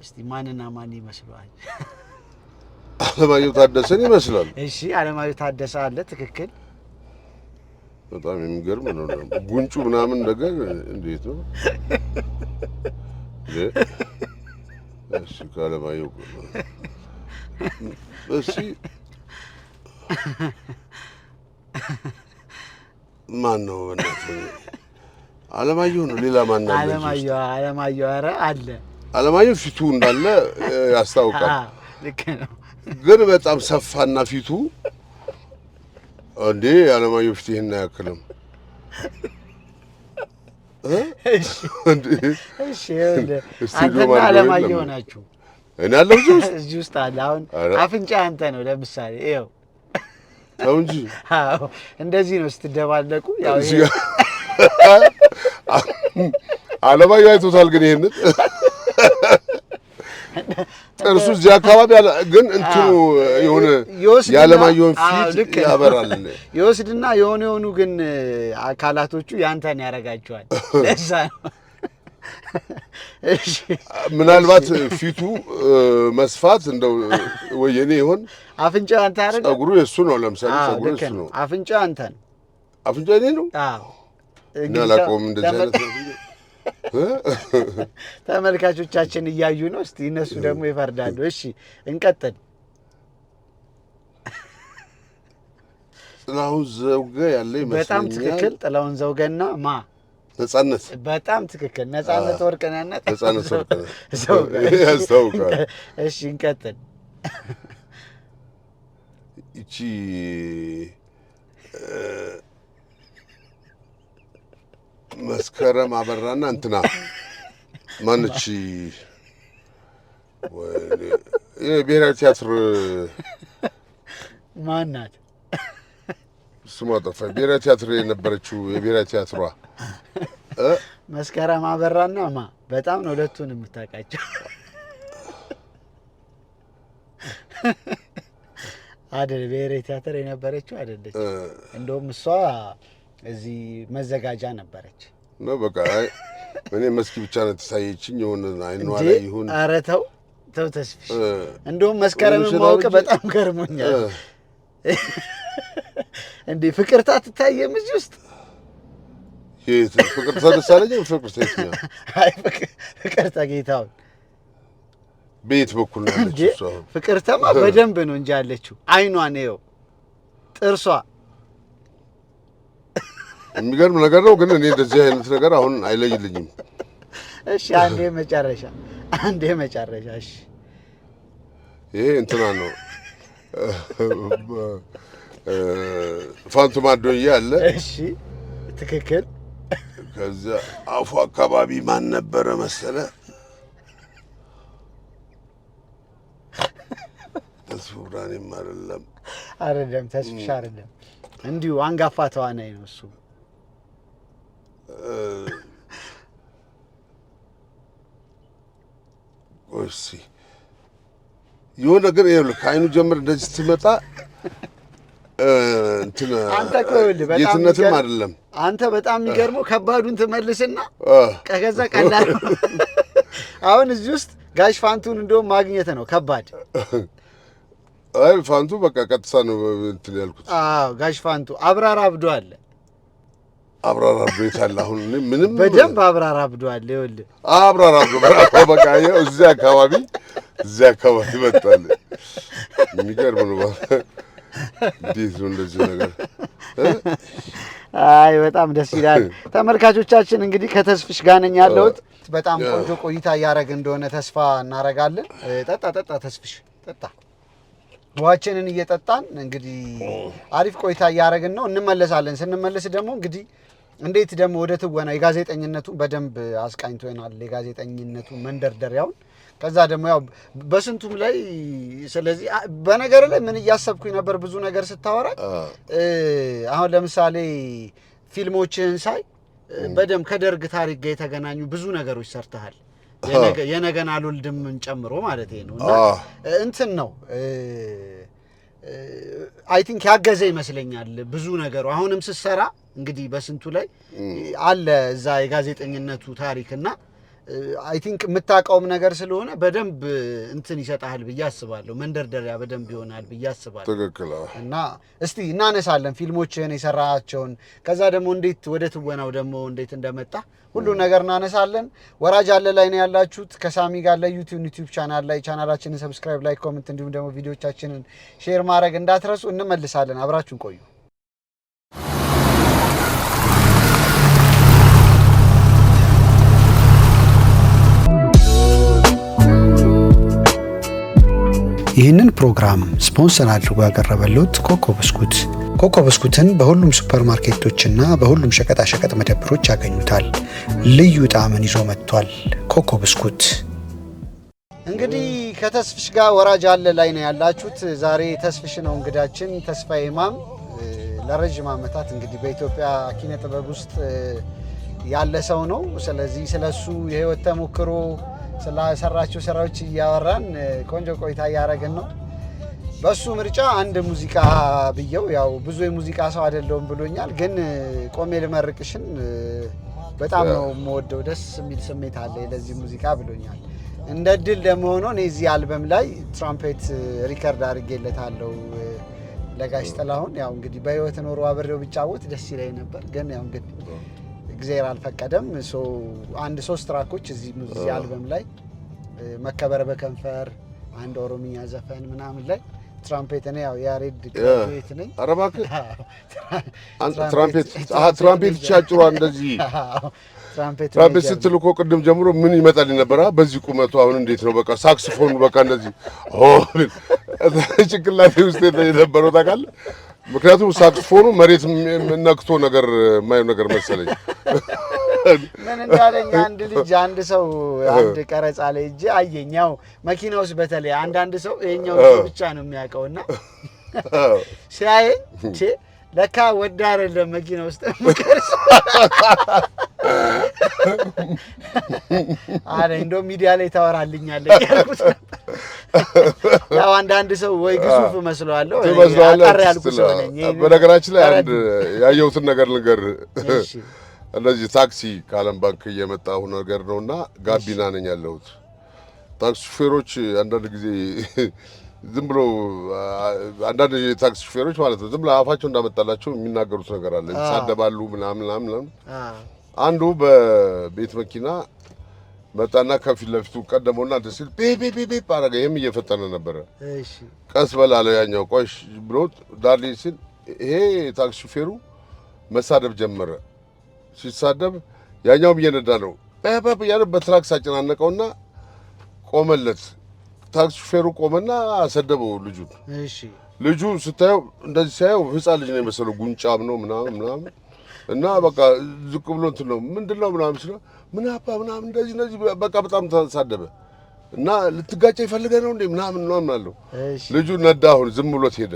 እስቲ ማንና ማን ይመስላል? አለማየሁ ታደሰን ይመስላል። እሺ አለማየሁ ታደሰ አለ። ትክክል። በጣም የሚገርም ነው። ጉንጩ ምናምን ነገር እንዴት ነው? እሺ ካለማየሁ እሺ ማን ነው? አለማየሁ ነው። ሌላ ማን ነው? አለማየሁ ኧረ አለ። አለማየሁ ፊቱ እንዳለ ያስታውቃል። ልክ ነው። ግን በጣም ሰፋና ፊቱ እንዴ አለማየሁ ፊት ይሄን አያክልም። እሺ አንተና አለማየሁ ናችሁ። እኔ አለሁ እዚህ ውስጥ አለ። አሁን አፍንጫ አንተ ነው ለምሳሌ ይኸው ተው እንጂ። አዎ እንደዚህ ነው ስትደባለቁ። ያው አለማየሁ አይቶታል። ግን ይሄንን ጥርሱ እዚህ አካባቢ ግን እንትኑ የሆነ የአለማየሁን ፊት ያበራል። ይወስድና የሆኑ ግን አካላቶቹ ያንተን ያደርጋቸዋል። ለዛ ነው ምናልባት ፊቱ መስፋት እንደው ወየኔ ይሆን። አፍንጫ አንተ ያደርጋል። ጸጉሩ የሱ ነው። ለምሳሌ ጸጉሩ የሱ ነው። አፍንጫ አንተ ነው። አፍንጫ እኔ ነው። አዎ እና ላቆም እንደዚህ አይነት ተመልካቾቻችን እያዩ ነው። እስቲ እነሱ ደግሞ ይፈርዳሉ። እሺ እንቀጥል። ጥላሁን ዘውገ ያለ ይመስለኛል። በጣም ትክክል። ጥላሁን ዘውገና ነጻነት። በጣም ትክክል። ነጻነት ወርቅነህና ነጻነት ወርቅነህ ያስታውቃል። እሺ እንቀጥል። እቺ መስከረም አበራና እንትና ማነች? የብሔራዊ ቲያትር ማን ናት? ስሟ ጠፋኝ። ብሔራዊ ቲያትር የነበረችው የብሔራዊ ቲያትሯ መስከረም አበራና በጣም ነው ሁለቱን የምታውቃቸው አይደል? ብሔራዊ ቲያትር የነበረችው አይደለች? እንደውም እሷ እዚህ መዘጋጃ ነበረች ነው። በቃ እኔ መስኪ ብቻ ነው ተሳየችኝ። የሆነ አይኗ ላይ ይሁን። ኧረ ተው ተስፍሽ። እንደውም መስከረም ማወቅ በጣም ገርሞኛል። እንዴ ፍቅርታ አትታየም እዚህ ውስጥ? የት ፍቅርታ ደሳለኝ? ፍቅርታ የትኛው? አይ ፍቅርታ ጌታውን ቤት በኩል ነው ያለችው እሷ። ፍቅርታማ በደንብ ነው እንጂ ያለችው። አይኗ ነው ጥርሷ። የሚገርም ነገር ነው ግን እኔ እንደዚህ አይነት ነገር አሁን አይለይልኝም። እሺ አንዴ መጨረሻ እሺ ይሄ እንትና ነው ፋንቱ ማዶዬ አለ። እሺ ትክክል። ከዛ አፉ አካባቢ ማን ነበረ መሰለ? ተስፉ ብርሃኔም አይደለም ተስፍሽ አይደለም። እንዲሁ አንጋፋ ተዋናይ ነው እሱ። እሺ የሆነ ነገር ይኸውልህ ከአይኑ ጀምር እንደዚህ ስትመጣ እንትን አንተ እኮ ይኸውልህ በጣም ጌትነትም አይደለም። አንተ በጣም የሚገርመው ከባዱን ትመልስና ከገዛ ቀላል። አሁን እዚህ ውስጥ ጋሽ ፋንቱን እንደውም ማግኘት ነው ከባድ። አይ ፋንቱ በቃ ቀጥታ ነው እንትን ያልኩት። አዎ ጋሽ ፋንቱ አብራራ አብዶ አለ። አብራራ አብዶ የታለ? አሁን ምንም በደንብ አብራራ አብዶ አለ። ይኸውልህ አብራራ አብዶ በቃ እዚህ አካባቢ መጣለ። የሚገርም ነው። እንዴት ነው እንደዚህ ነገር? አይ በጣም ደስ ይላል። ተመልካቾቻችን እንግዲህ ከተስፍሽ ጋር ነኝ ያለሁት። በጣም ቆንጆ ቆይታ እያደረግን እንደሆነ ተስፋ እናደርጋለን። ጠጣ ተስፍሽ ጠጣ። ውሃችንን እየጠጣን እንግዲህ አሪፍ ቆይታ እያደረግን ነው። እንመለሳለን። ስንመለስ ደግሞ እንግዲህ እንዴት ደግሞ ወደ ትወና የጋዜጠኝነቱን በደንብ አስቃኝቶናል። የጋዜጠኝነቱን መንደርደሪያውን ከዛ ደግሞ ያው በስንቱም ላይ ስለዚህ በነገር ላይ ምን እያሰብኩኝ ነበር ብዙ ነገር ስታወራ። አሁን ለምሳሌ ፊልሞችን ሳይ በደንብ ከደርግ ታሪክ ጋር የተገናኙ ብዙ ነገሮች ሰርተሃል። የነገን አልወልድምን ጨምሮ ማለት ነው። እና እንትን ነው አይ ቲንክ ያገዘ ይመስለኛል ብዙ ነገሩ። አሁንም ስትሰራ እንግዲህ በስንቱ ላይ አለ እዛ የጋዜጠኝነቱ ታሪክና አይ ቲንክ የምታውቀውም ነገር ስለሆነ በደንብ እንትን ይሰጣል ብዬ አስባለሁ። መንደርደሪያ በደንብ ይሆናል ብዬ አስባለሁ። ትክክል። እና እስቲ እናነሳለን ፊልሞችን የሰራቸውን፣ ከዛ ደግሞ እንዴት ወደ ትወናው ደግሞ እንዴት እንደመጣ ሁሉ ነገር እናነሳለን። ወራጅ አለ ላይ ነው ያላችሁት ከሳሚ ጋር ለዩቲዩብ ቻናል ላይ ቻናላችንን ሰብስክራይብ፣ ላይክ፣ ኮሜንት እንዲሁም ደግሞ ቪዲዮቻችንን ሼር ማድረግ እንዳትረሱ። እንመልሳለን። አብራችሁን ቆዩ። ይህንን ፕሮግራም ስፖንሰር አድርጎ ያቀረበልዎት ኮኮ ብስኩት። ኮኮ ብስኩትን በሁሉም ሱፐር ማርኬቶችና በሁሉም ሸቀጣሸቀጥ መደብሮች ያገኙታል። ልዩ ጣዕምን ይዞ መጥቷል። ኮኮ ብስኩት። እንግዲህ ከተስፍሽ ጋር ወራጅ አለ ላይ ነው ያላችሁት። ዛሬ ተስፍሽ ነው እንግዳችን። ተስፋዬ ማም ለረጅም ዓመታት እንግዲህ በኢትዮጵያ ኪነ ጥበብ ውስጥ ያለ ሰው ነው። ስለዚህ ስለሱ የህይወት ተሞክሮ ስለሰራቸው ስራዎች እያወራን ቆንጆ ቆይታ እያደረግን ነው። በሱ ምርጫ አንድ ሙዚቃ ብየው ያው ብዙ የሙዚቃ ሰው አይደለሁም ብሎኛል፣ ግን ቆሜ ልመርቅሽን በጣም ነው የምወደው፣ ደስ የሚል ስሜት አለ ለዚህ ሙዚቃ ብሎኛል። እንደ ድል ደግሞ ሆኖ እኔ እዚህ አልበም ላይ ትራምፔት ሪከርድ አድርጌለታለሁ ለጋሽ ጥላሁን። ያው እንግዲህ በህይወት ኖሮ አብሬው ቢጫወት ደስ ይለኝ ነበር፣ ግን ያው እንግዲህ እግዚአብሔር አልፈቀደም። አንድ 3 ትራኮች እዚህ አልበም ላይ መከበር በከንፈር አንድ ኦሮሚያ ዘፈን ምናምን ላይ ትራምፔት ነው። ያው ያሬድ ግሬት ነኝ። ኧረ እባክህ ትራምፔት ቻጭሯ እንደዚህ ትራምፔት ስትል እኮ ቅድም ጀምሮ ምን ይመጣል ነበር? በዚህ ቁመቱ አሁን እንዴት ነው? በቃ ሳክስፎኑ በቃ እንደዚህ ጭንቅላቴ ውስጥ የነበረው ታውቃለህ። ምክንያቱም ሳክስፎኑ መሬት ነክቶ ነገር የማየው ነገር መሰለኝ። ምን እንዳለኝ አንድ ሰው አንድ ቀረጻ ላይ እጄ አየኝ። ያው መኪና ውስጥ በተለይ አንዳንድ ሰው ይሄኛው ብቻ ነው የሚያውቀውና ሲያየኝ እንዴ ለካ ወዳ አይደለም መኪና ውስጥ ምከርስ አረ እንደው ሚዲያ ላይ ታወራልኛለህ ያልኩት ያው አንዳንድ ሰው ወይ ግዙፍ መስሏለሁ አጣር ያልኩት ሰው ነኝ። በነገራችን ላይ አንድ ያየሁትን ነገር ልንገር። እነዚህ ታክሲ ከዓለም ባንክ እየመጣሁ ነገር ነውና ጋቢና ነኝ ያለሁት። ታክሲ ሹፌሮች አንዳንድ ጊዜ ዝም ብሎ አንዳንድ ታክሲ ሹፌሮች ማለት ነው ዝም ብሎ አፋቸው እንዳመጣላቸው የሚናገሩት ነገር አለ። ይሳደባሉ ምናምን። አንዱ በቤት መኪና መጣና ከፊት ለፊቱ ቀደመውና እንትን ሲል ቤቤቤቤ አረገ። ይሄም እየፈጠነ ነበረ። እሺ ቀስ በላለው ያኛው ቆሽ ብሎት ዳሊ ሲል ይሄ ታክሲ ሹፌሩ መሳደብ ጀመረ። ሲሳደብ ያኛውም እየነዳ ነው በባብ ያለ በትራክስ አጨናነቀውና ቆመለት። ታክሲ ሹፌሩ ቆመና አሰደበው ልጁን። እሺ ልጁ ስታየው እንደዚህ ሳየው ህፃን ልጅ ነው የመሰለው ጉንጫም ነው ምናምን እና በቃ ዝቅ ብሎ እንትን ነው ምንድነው ምናምን ሲለው ምን አባ ምናምን እንደዚህ በቃ በጣም ተሳደበ እና ልትጋጨ ይፈልገ ነው እንዴ ምናምን አለው። ልጁ ነዳ። አሁን ዝም ብሎት ሄደ።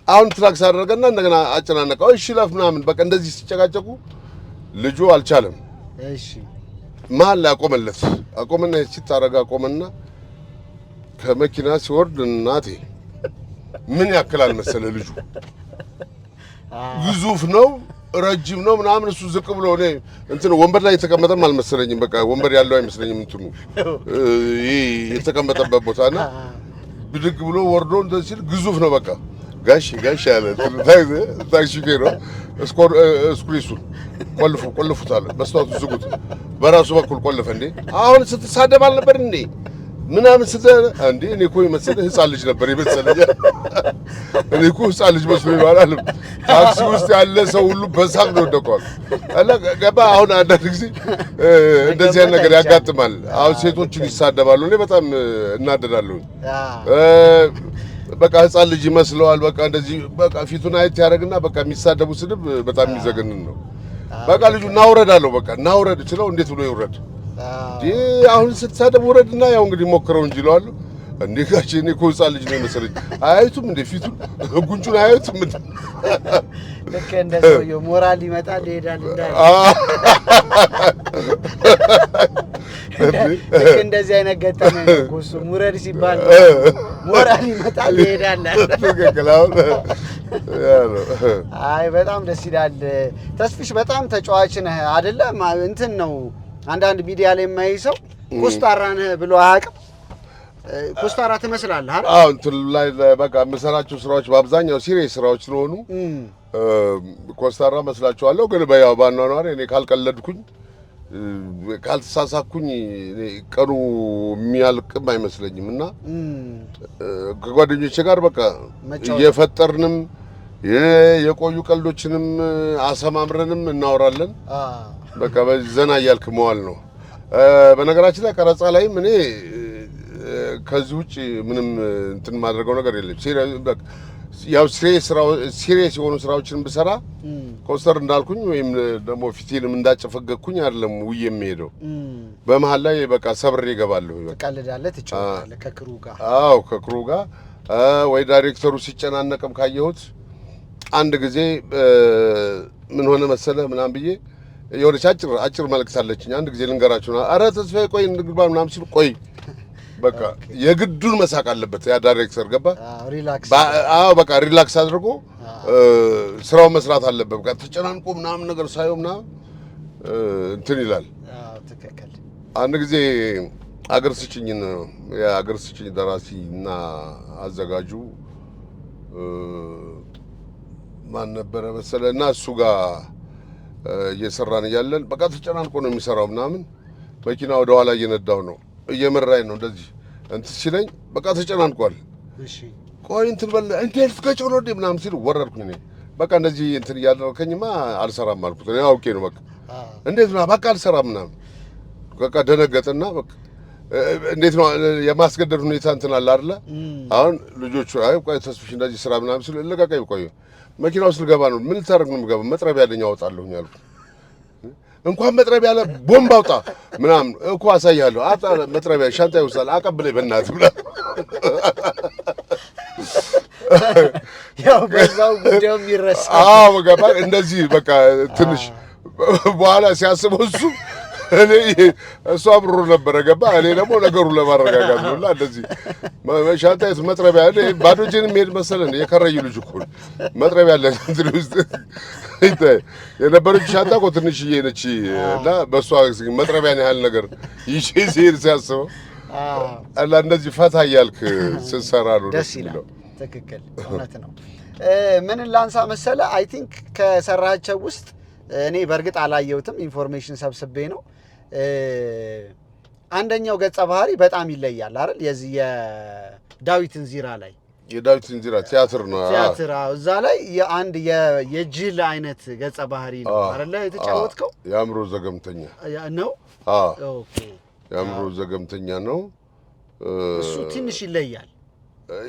አሁን ትራክስ አደረገና እንደገና አጨናነቀው። እሺ ለፍ ምናምን በቃ እንደዚህ ሲጨቃጨቁ ልጁ አልቻለም። እሺ መሀል ላይ አቆመና ሲታረጋ አቆመና ከመኪና ሲወርድ እናቴ ምን ያክላል መሰለ ልጁ ግዙፍ ነው ረጅም ነው ምናምን እሱ ዝቅ ብሎ እኔ እንትን ወንበር ላይ የተቀመጠም አልመሰለኝም። በቃ ወንበር ያለው አይመስለኝም እንትኑ ይሄ የተቀመጠበት ቦታና ብድግ ብሎ ወርዶ እንደዚህ ሲል ግዙፍ ነው። በቃ ጋሽ ያለ ታክሲ ሹፌሩ እስኩሪሱን ቆልፉታል። መስታወቱ ዝጉት። በራሱ በኩል ቆልፈ እንዴ አሁን ስትሳደብ አልነበር እንዴ ምናምን እንዴ እኔ እኮ የመሰለህ ህፃን ልጅ ነበር የመሰለኝ። እኔ እኮ ህፃን ልጅ መስሎኝ ይባላል። ታክሲ ውስጥ ያለ ሰው ሁሉ በሳቅ ነው ወደቀዋል። አላ ገባ። አሁን አንዳንድ ጊዜ እንደዚህ አይነት ነገር ያጋጥማል። አሁን ሴቶችን ይሳደባሉ። እኔ በጣም እናደዳለሁ። በቃ ህፃን ልጅ ይመስለዋል። በቃ እንደዚህ በቃ ፊቱን አይት ያደርግና በቃ የሚሳደቡ ስድብ በጣም የሚዘገንን ነው። በቃ ልጁ ናውረድ አለው። በቃ ናውረድ ስለው እንዴት ብሎ ይውረድ? አሁን ስትሳደብ ወረድና ያው እንግዲህ ሞክረው እንጂ ይለዋለሁ። እንዴ ጋሼ እኔ እኮ ህፃን ልጅ ነው የመሰለኝ። አያዩትም እንዴ ፊቱን ጉንጩን አያዩትም እንዴ? ልክ እንደ ሰውዬው ሞራል ይመጣል ይሄዳል እንዳለ ልክ እንደዚህ አይነት ገጠመኝ ነው እኮ እሱ ሙረድ ሲባል ሞራል ይመጣል ይሄዳል። ትክክል። አሁን አይ በጣም ደስ ይላል። ተስፍሽ በጣም ተጫዋች ነህ አይደለም? እንትን ነው አንዳንድ ሚዲያ ላይ የማይ ሰው ኮስታራ ነህ ብሎ አያውቅም። ኮስታራ ትመስላለህ አይደል? አዎ እንትን ላይ በቃ የምሰራቸው ስራዎች በአብዛኛው ሲሪየስ ስራዎች ስለሆኑ ኮስታራ መስላችኋለሁ። ግን በያው ባኗኗሪ እኔ ካልቀለድኩኝ ካልተሳሳኩኝ ቀኑ የሚያልቅም አይመስለኝም እና ከጓደኞቼ ጋር በቃ እየፈጠርንም የቆዩ ቀልዶችንም አሰማምረንም እናወራለን። በቃ ዘና እያልክ መዋል ነው። በነገራችን ላይ ቀረጻ ላይም እኔ ከዚህ ውጭ ምንም እንትን ማድረገው ነገር የለም። ያው ሲሪየስ የሆኑ ስራዎችን ብሰራ ኮስተር እንዳልኩኝ ወይም ደግሞ ፊቴንም እንዳጨፈገኩኝ አይደለም ውዬ የሚሄደው። በመሃል ላይ በቃ ሰብሬ እገባለሁ። ትቀልዳለህ፣ ትጫወታለህ ከክሩ ጋር። አዎ ከክሩ ጋር ወይ ዳይሬክተሩ ሲጨናነቅም ካየሁት አንድ ጊዜ ምን ሆነ መሰለህ ምናምን ብዬ የሆነች አጭር መልዕክት አለችኝ። አንድ ጊዜ ልንገራችሁ። ኧረ ተስፋዬ ቆይ እንግባ ምናምን ሲሉ ቆይ በቃ የግዱን መሳቅ አለበት ያ ዳይሬክተር ገባ። ሪላክስ በቃ ሪላክስ አድርጎ ስራውን መስራት አለበት። በቃ ተጨናንቆ ምናምን ነገር ሳይው ምናምን እንትን ይላል። ትክክል። አንድ ጊዜ አገር ስጭኝ ደራሲና አዘጋጁ ማን ነበረ መሰለህ እና እሱ ጋር እየሰራን እያለን በቃ ተጨናንቆ ነው የሚሰራው ምናምን። መኪና ወደ ኋላ እየነዳው ነው እየመራኝ ነው እንደዚህ እንትን ሲለኝ በቃ ተጨናንቋል። እሺ ቆይ እንትን በል እንዴት ትከጨው ነው እንዴ ምናምን ሲል ወረድኩኝ እኔ። በቃ እንደዚህ እንትን እያደረከኝማ አልሰራም አልኩት። እኔ አውቄ ነው በቃ እንዴት ነው በቃ አልሰራም ምናምን። በቃ ደነገጠና በቃ እንዴት ነው የማስገደድ ሁኔታ እንትን አለ አይደለ? አሁን ልጆቹ አይ ቆይ ተስፍሽ እንደዚህ ስራ ምናምን ሲል ልቀቀኝ ቆይ መኪና ውስጥ ልገባ ነው። ምን ልታደርግ ነው የምገባው? መጥረቢያ ያለኝ አወጣለሁኝ አልኩት። እንኳን መጥረቢያ ያለ ቦምብ አውጣ ምናምን እኮ አሳያለሁ። አጣ መጥረቢያ ሻንጣ ይወስዳል አቀብለኝ በእናትህ ብላ ያው በዛው ጉዳዩም ይረሳል። አዎ ገባ እንደዚህ በቃ ትንሽ በኋላ ሲያስበው እሱ አብሮ ነበረ ገባ። እኔ ደግሞ ነገሩን ለማረጋጋት ነውና እንደዚህ ሻንጣዬ መጥረቢያ ባዶ እጄን የምሄድ መሰለኝ። የከረዩ ልጅ እኮ መጥረቢያ አለ እንትን ውስጥ የነበረች ሻንጣ እኮ ትንሽዬ ነች እና በእሷ መጥረቢያን ያህል ነገር ይዤ ሲሄድ ሲያስበው እና እንደዚህ ፈታ እያልክ ስትሰራ ነው ደስ ይላል። ትክክል፣ እውነት ነው። ምን ላንሳ መሰለ አይ ቲንክ ከሰራቸው ውስጥ እኔ በእርግጥ አላየሁትም፣ ኢንፎርሜሽን ሰብስቤ ነው። አንደኛው ገጸ ባህሪ በጣም ይለያል አይደል? የዚህ የዳዊት እንዚራ ላይ የዳዊት እንዚራ ቲያትር ነው። ቲያትር እዛ ላይ የአንድ የጅል አይነት ገጸ ባህሪ ነው አይደል የተጫወትከው? የአእምሮ ዘገምተኛ ነው። ኦኬ፣ የአእምሮ ዘገምተኛ ነው። እሱ ትንሽ ይለያል።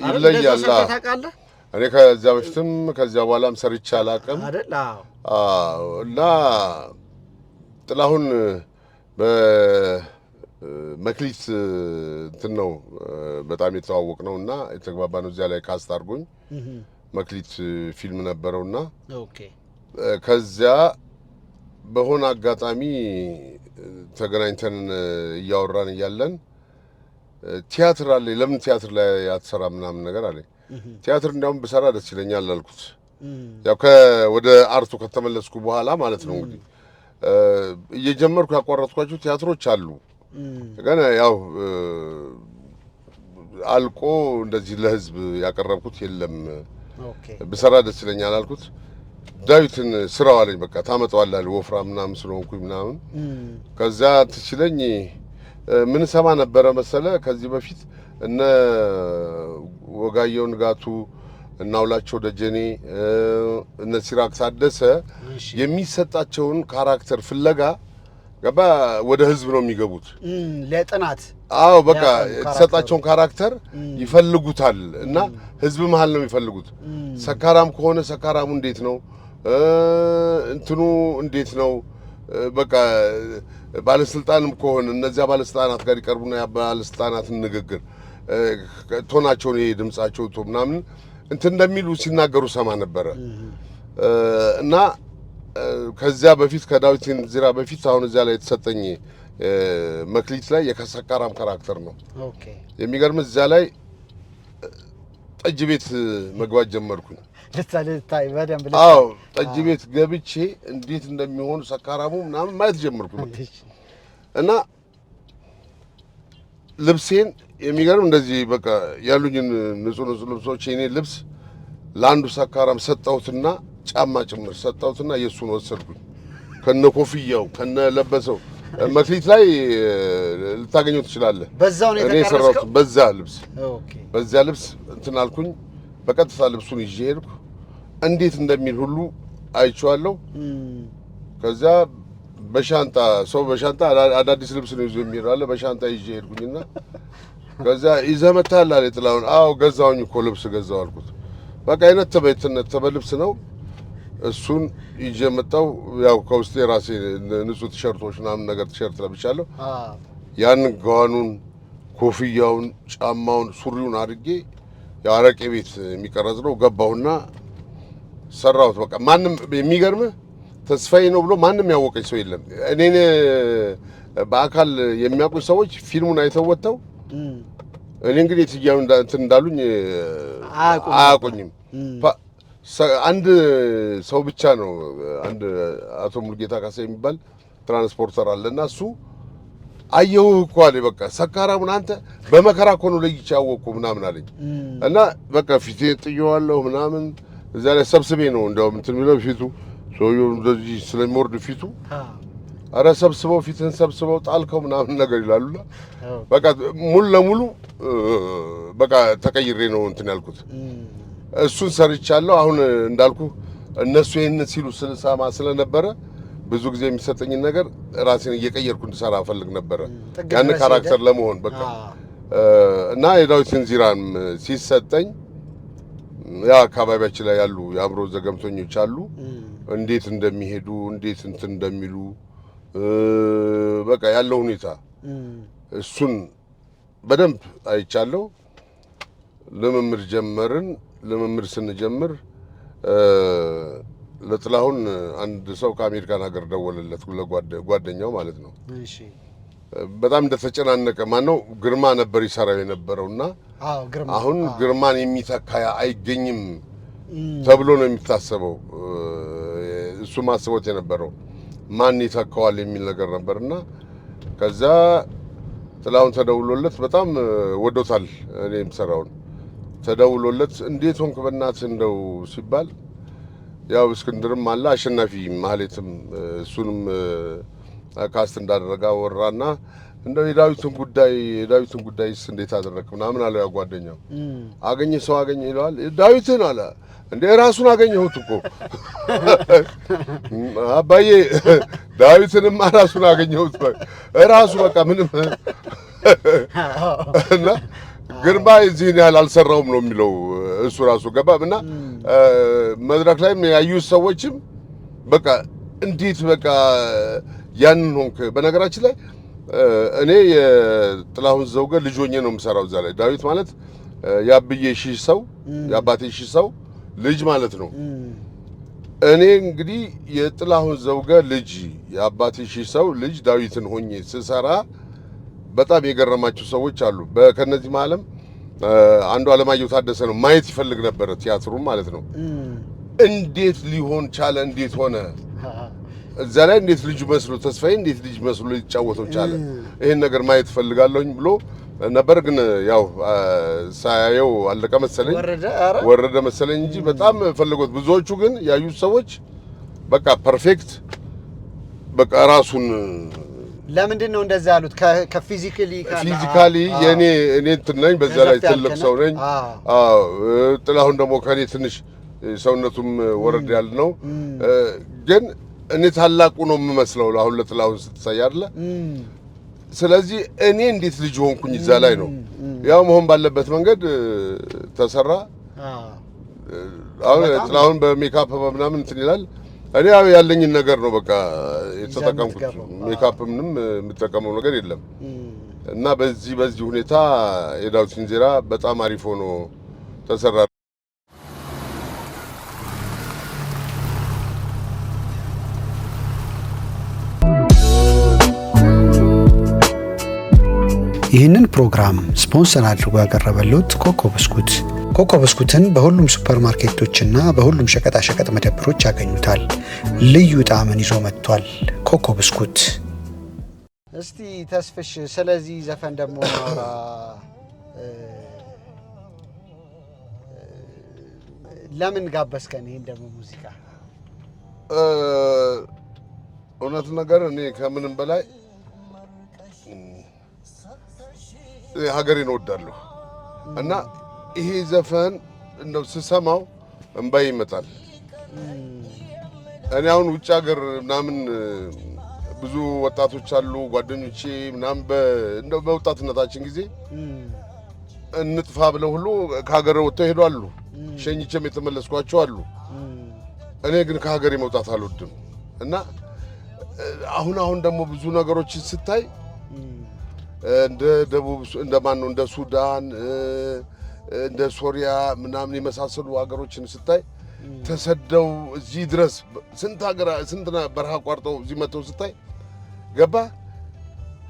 ይለያል። ታውቃለህ? እኔ ከዚያ በፊትም ከዚያ በኋላም ሰርቼ አላውቅም አይደል? እና ጥላሁን በመክሊት እንትን ነው በጣም የተዋወቅ ነው እና የተግባባ ነው። እዚያ ላይ ካስት አድርጎኝ መክሊት ፊልም ነበረውና ከዚያ በሆነ አጋጣሚ ተገናኝተን እያወራን እያለን ቲያትር አለ፣ ለምን ቲያትር ላይ አትሰራ ምናምን ነገር አለ። ቲያትር እንዲያውም ብሰራ ደስ ይለኛል አልኩት። ያው ወደ አርቱ ከተመለስኩ በኋላ ማለት ነው እንግዲህ እየጀመርኩ ያቋረጥኳቸው ቲያትሮች አሉ። ግን ያው አልቆ እንደዚህ ለህዝብ ያቀረብኩት የለም። ብሰራ ደስ ይለኛል አልኩት። ዳዊትን ስራው አለኝ። በቃ ታመጣዋለህ ወፍራም ምናምን ስለሆንኩኝ ምናምን ከዛ ትችለኝ ምን ሰማ ነበረ መሰለ ከዚህ በፊት እነ ወጋየሁ ንጋቱ እና ውላቸው ደጀኔ እነ ሲራክ ታደሰ የሚሰጣቸውን ካራክተር ፍለጋ ገባ ወደ ህዝብ ነው የሚገቡት ለጥናት። አዎ በቃ የተሰጣቸውን ካራክተር ይፈልጉታል እና ህዝብ መሃል ነው የሚፈልጉት። ሰካራም ከሆነ ሰካራሙ እንዴት ነው እንትኑ እንዴት ነው በቃ ባለስልጣንም ከሆነ እነዚያ ባለስልጣናት ጋር ይቀርቡና ባለስልጣናትን ንግግር ቶናቸውን ይሄ ድምጻቸው ቶ ምናምን እንትን እንደሚሉ ሲናገሩ ሰማ ነበረ እና ከዚያ በፊት ከዳዊት እንዚራ በፊት አሁን እዚያ ላይ የተሰጠኝ መክሊት ላይ የሰካራም ካራክተር ነው። ኦኬ የሚገርም እዚያ ላይ ጠጅ ቤት መግባት ጀመርኩኝ። ልታይ በደንብ አዎ ጠጅ ቤት ገብቼ እንዴት እንደሚሆኑ ሰካራሙ ምናምን ማየት ጀመርኩኝ እና ልብሴን የሚገርም እንደዚህ በቃ ያሉኝን ንጹህ ልብሶች የኔ ልብስ ለአንዱ ሰካራም ሰጣሁትና ጫማ ጭምር ሰጣሁትና የሱን ወሰድኩኝ ከነ ኮፍያው ከነ ለበሰው መክሊት ላይ ልታገኘው ትችላለህ። በዛው ነው የተቀረጸው። በዛ ልብስ በዛ ልብስ እንትን አልኩኝ። በቀጥታ ልብሱን ይዤ ሄድኩ። እንዴት እንደሚል ሁሉ አይቼዋለሁ። ከዛ በሻንጣ ሰው በሻንጣ አዳዲስ ልብስ ነው ይዞ የሚሄዳለ። በሻንጣ ይዤ ሄድኩኝና ከዛ ይዘህ መጥተሃል አለ ጥላሁን። አዎ ገዛሁኝ እኮ ልብስ ገዛሁ አልኩት። በቃ የተነበ ልብስ ነው እሱን ይዤ መጣሁ። ያው ከውስጤ ራሴ ንጹህ ቲሸርቶች ምናምን ነገር ቲሸርት ለብቻለሁ። ያንን ጋዋኑን፣ ኮፍያውን፣ ጫማውን፣ ሱሪውን አድርጌ የአረቄ ቤት የሚቀረጽ ነው ገባሁና ሰራሁት። በቃ ማንም የሚገርምህ ተስፋዬ ነው ብሎ ማንም ያወቀኝ ሰው የለም። እኔን በአካል የሚያውቁኝ ሰዎች ፊልሙን አይተው ወጥተው እኔ እንግዲህ የትያው እንትን እንዳሉኝ አያውቁኝም። አንድ ሰው ብቻ ነው አንድ አቶ ሙልጌታ ካሳ የሚባል ትራንስፖርተር አለና እሱ አየሁህ እኮ አለኝ። በቃ ሰካራሙን አንተ በመከራ እኮ ነው ለይቼ ያወቅኩ ምናምን አለኝ እና በቃ ፊቴን ጥዬዋለሁ ምናምን እዛ ላይ ሰብስቤ ነው እንደውም እንትን የሚለው ፊቱ ሰውዬው እንደዚህ ስለሚወርድ ፊቱ ኧረ ሰብስበው ፊትህን ሰብስበው ጣልከው ምናምን ነገር ይላሉና በቃ ሙሉ ለሙሉ በቃ ተቀይሬ ነው እንትን ያልኩት። እሱን ሰርቻለሁ። አሁን እንዳልኩ እነሱ ይሄንን ሲሉ ስለሰማ ስለነበረ ብዙ ጊዜ የሚሰጠኝን ነገር ራሴን እየቀየርኩ እንድሰራ ፈልግ ነበረ ያን ካራክተር ለመሆን በቃ እና የዳዊት እንዚራን ሲሰጠኝ ያ አካባቢያችን ላይ ያሉ የአእምሮ ዘገምተኞች አሉ እንዴት እንደሚሄዱ እንዴት እንትን እንደሚሉ በቃ ያለው ሁኔታ እሱን በደንብ አይቻለሁ። ልምምድ ጀመርን። ልምምድ ስንጀምር ለጥላሁን አንድ ሰው ከአሜሪካን ሀገር ደወለለት ጓደኛው ማለት ነው። እሺ በጣም እንደተጨናነቀ ማነው ግርማ ነበር ይሰራው የነበረውና አሁን ግርማን የሚተካ አይገኝም ተብሎ ነው የሚታሰበው። እሱ ማስቦት የነበረው ማን ይተካዋል የሚል ነገር ነበርና ከዛ ጥላሁን ተደውሎለት በጣም ወዶታል። እኔም ሰራውን ተደውሎለት እንዴት ሆንክ በእናትህ እንደው ሲባል ያው እስክንድርም አለ አሸናፊ ማህሌትም እሱንም ካስት እንዳደረጋ ወራና እንደው የዳዊትን ጉዳይስ እንዴት አደረክ ምናምን አለው። ያው ጓደኛው አገኘ ሰው አገኘ ይለዋል። ዳዊትን አለ እንዴ ራሱን አገኘሁት እኮ አባዬ ዳዊትንማ ራሱን አገኘሁት ራሱ በቃ ምንም እና ግርማ እዚህን ያህል አልሰራውም ነው የሚለው እሱ ራሱ ገባና መድረክ ላይም ያዩት ሰዎችም በቃ እንዴት በቃ ያንን ሆንክ። በነገራችን ላይ እኔ የጥላሁን ዘውገ ልጅ ሆኜ ነው የምሰራው እዛ ላይ። ዳዊት ማለት ያብዬ ሺህ ሰው ያባቴ ሺህ ሰው ልጅ ማለት ነው። እኔ እንግዲህ የጥላሁን ዘውገ ልጅ የአባቴ ሺህ ሰው ልጅ ዳዊትን ሆኜ ስሰራ በጣም የገረማቸው ሰዎች አሉ። ከነዚህ ማለም አንዱ አለማየሁ ታደሰ ነው ማየት ይፈልግ ነበር ቲያትሩን ማለት ነው። እንዴት ሊሆን ቻለ? እንዴት ሆነ? እዛ ላይ እንዴት ልጅ መስሎ ተስፋዬ እንዴት ልጅ መስሎ ሊጫወተው ቻለ? ይሄን ነገር ማየት ፈልጋለሁኝ ብሎ ነበር። ግን ያው ሳያየው አለቀ መሰለኝ ወረደ መሰለኝ እንጂ በጣም ፈልጎት ብዙዎቹ ግን ያዩት ሰዎች በቃ ፐርፌክት በቃ ራሱን ለምንድን ነው እንደዛ ያሉት? ከፊዚካሊ የኔ እንትን ነኝ፣ በዛ ላይ ትልቅ ሰው ነኝ። አዎ ጥላሁን ደግሞ ከኔ ትንሽ ሰውነቱም ወረድ ያለ ነው። ግን እኔ ታላቁ ነው የምመስለው አሁን ለጥላሁን ስትሳይ አይደለ? ስለዚህ እኔ እንዴት ልጅ ሆንኩኝ እዛ ላይ ነው። ያው መሆን ባለበት መንገድ ተሰራ። አሁን ጥላሁን በሜካፕ ምናምን እንትን ይላል። እኔ ያው ያለኝን ነገር ነው በቃ የተጠቀምኩት። ሜካፕ ምንም የምጠቀመው ነገር የለም እና በዚህ ሁኔታ የዳዊት እንጀራ በጣም አሪፍ ሆኖ ተሰራ። ይህንን ፕሮግራም ስፖንሰር አድርጎ ያቀረበልዎት ኮኮ ብስኩት። ኮኮ ብስኩትን በሁሉም ሱፐርማርኬቶችና በሁሉም ሸቀጣሸቀጥ መደብሮች ያገኙታል። ልዩ ጣዕምን ይዞ መጥቷል። ኮኮ ብስኩት። እስቲ ተስፍሽ ስለዚህ ዘፈን ደግሞ ማውራ። ለምን ጋበዝከን ይሄን ደግሞ ሙዚቃ? እውነት ነገር እኔ ከምንም በላይ ሀገሬን እወዳለሁ እና ይሄ ዘፈን እንደው ስሰማው እንባይ ይመጣል። እኔ አሁን ውጭ ሀገር ምናምን ብዙ ወጣቶች አሉ ጓደኞቼ ምናምን እንደው በወጣትነታችን ጊዜ እንጥፋ ብለው ሁሉ ከሀገር ወጥተው ሄዱ አሉ። ሸኝቼም የተመለስኳቸው አሉ። እኔ ግን ከሀገሬ መውጣት አልወድም እና አሁን ደግሞ ብዙ ነገሮችን ስታይ እንደ ደቡብ እንደማን ነው እንደ ሱዳን እንደ ሶሪያ ምናምን የመሳሰሉ ሀገሮችን ስታይ ተሰደው እዚህ ድረስ ስንት በረሃ አቋርጠው እዚህ መጥተው ስታይ ገባ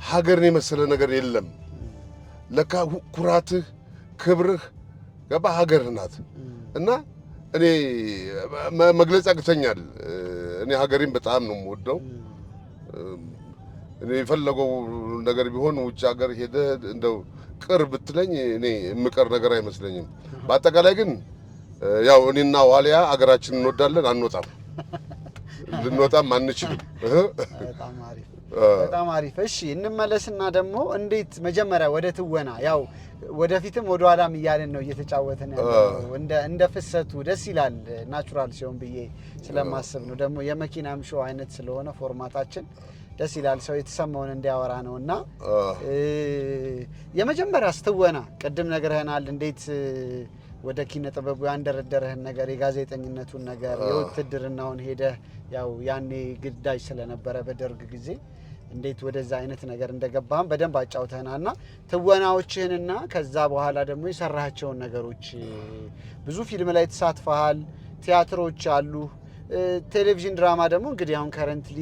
ሀገርን የመሰለ ነገር የለም። ለካ ኩራትህ ክብርህ ገባ ሀገርህ ናት እና እኔ መግለጽ ያቅተኛል። እኔ ሀገሬን በጣም ነው የምወደው። እኔ የፈለገው ነገር ቢሆን ውጭ ሀገር ሄደ እንደው ቅር ብትለኝ እኔ የምቀር ነገር አይመስለኝም። በአጠቃላይ ግን ያው እኔና ዋሊያ ሀገራችንን እንወዳለን፣ አንወጣም፣ ልንወጣም አንችልም። በጣም አሪፍ። እሺ እንመለስና ደግሞ እንዴት መጀመሪያ ወደ ትወና ያው ወደፊትም ወደ ኋላም እያልን ነው እየተጫወተን ያለው እንደ ፍሰቱ ደስ ይላል ናቹራል ሲሆን ብዬ ስለማስብ ነው። ደግሞ የመኪናም ሾው አይነት ስለሆነ ፎርማታችን ደስ ይላል ሰው የተሰማውን እንዲያወራ ነውና የመጀመሪያ ስትወና ቅድም ነግረህናል። እንዴት ወደ ኪነ ጥበቡ ያንደረደረህን ነገር የጋዜጠኝነቱን ነገር የውትድርናውን ሄደህ ያው ያኔ ግዳጅ ስለነበረ በደርግ ጊዜ እንዴት ወደዛ አይነት ነገር እንደገባህም በደንብ አጫውተናልና ትወናዎችህንና ከዛ በኋላ ደግሞ የሰራሃቸውን ነገሮች ብዙ ፊልም ላይ ተሳትፈሃል፣ ቲያትሮች አሉ፣ ቴሌቪዥን ድራማ ደግሞ እንግዲህ አሁን ከረንትሊ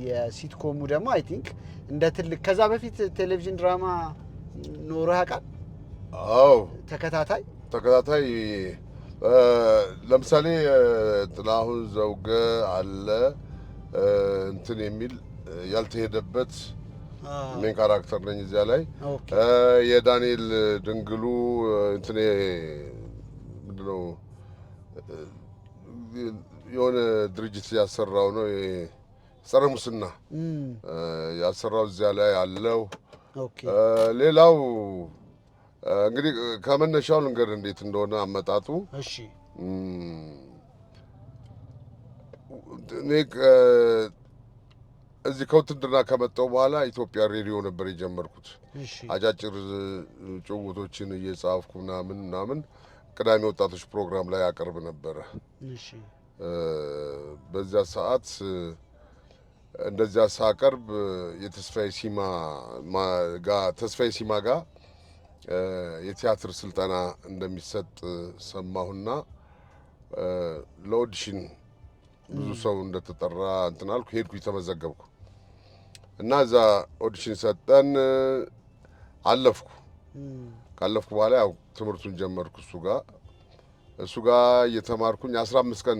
የሲትኮሙ ደግሞ አይ ቲንክ እንደ ትልቅ ከዛ በፊት ቴሌቪዥን ድራማ ኖሮ ያውቃል? አዎ ተከታታይ ለምሳሌ ጥላሁን ዘውገ አለ እንትን የሚል ያልተሄደበት ሜን ካራክተር ነኝ እዚያ ላይ የዳንኤል ድንግሉ እንትን ምንድነው የሆነ ድርጅት ያሰራው ነው ጸረ ሙስና ያሰራው እዚያ ላይ አለው። ሌላው እንግዲህ ከመነሻው ልንገር እንዴት እንደሆነ አመጣጡ። እሺ እኔ እዚህ ከውትድርና ከመጣሁ በኋላ ኢትዮጵያ ሬዲዮ ነበር የጀመርኩት። አጫጭር ጭውውቶችን እየጻፍኩ ምናምን ቅዳሜ ወጣቶች ፕሮግራም ላይ አቀርብ ነበረ። በዚያ ሰዓት እንደዚያ ሳቀርብ የተስፋዬ ሲማ ጋር የቲያትር ስልጠና እንደሚሰጥ ሰማሁና ለኦዲሽን ብዙ ሰው እንደተጠራ እንትን አልኩ። ሄድኩኝ፣ ተመዘገብኩ እና እዛ ኦዲሽን ሰጠን፣ አለፍኩ። ካለፍኩ በኋላ ያው ትምህርቱን ጀመርኩ እሱ ጋር እየተማርኩኝ 15 ቀን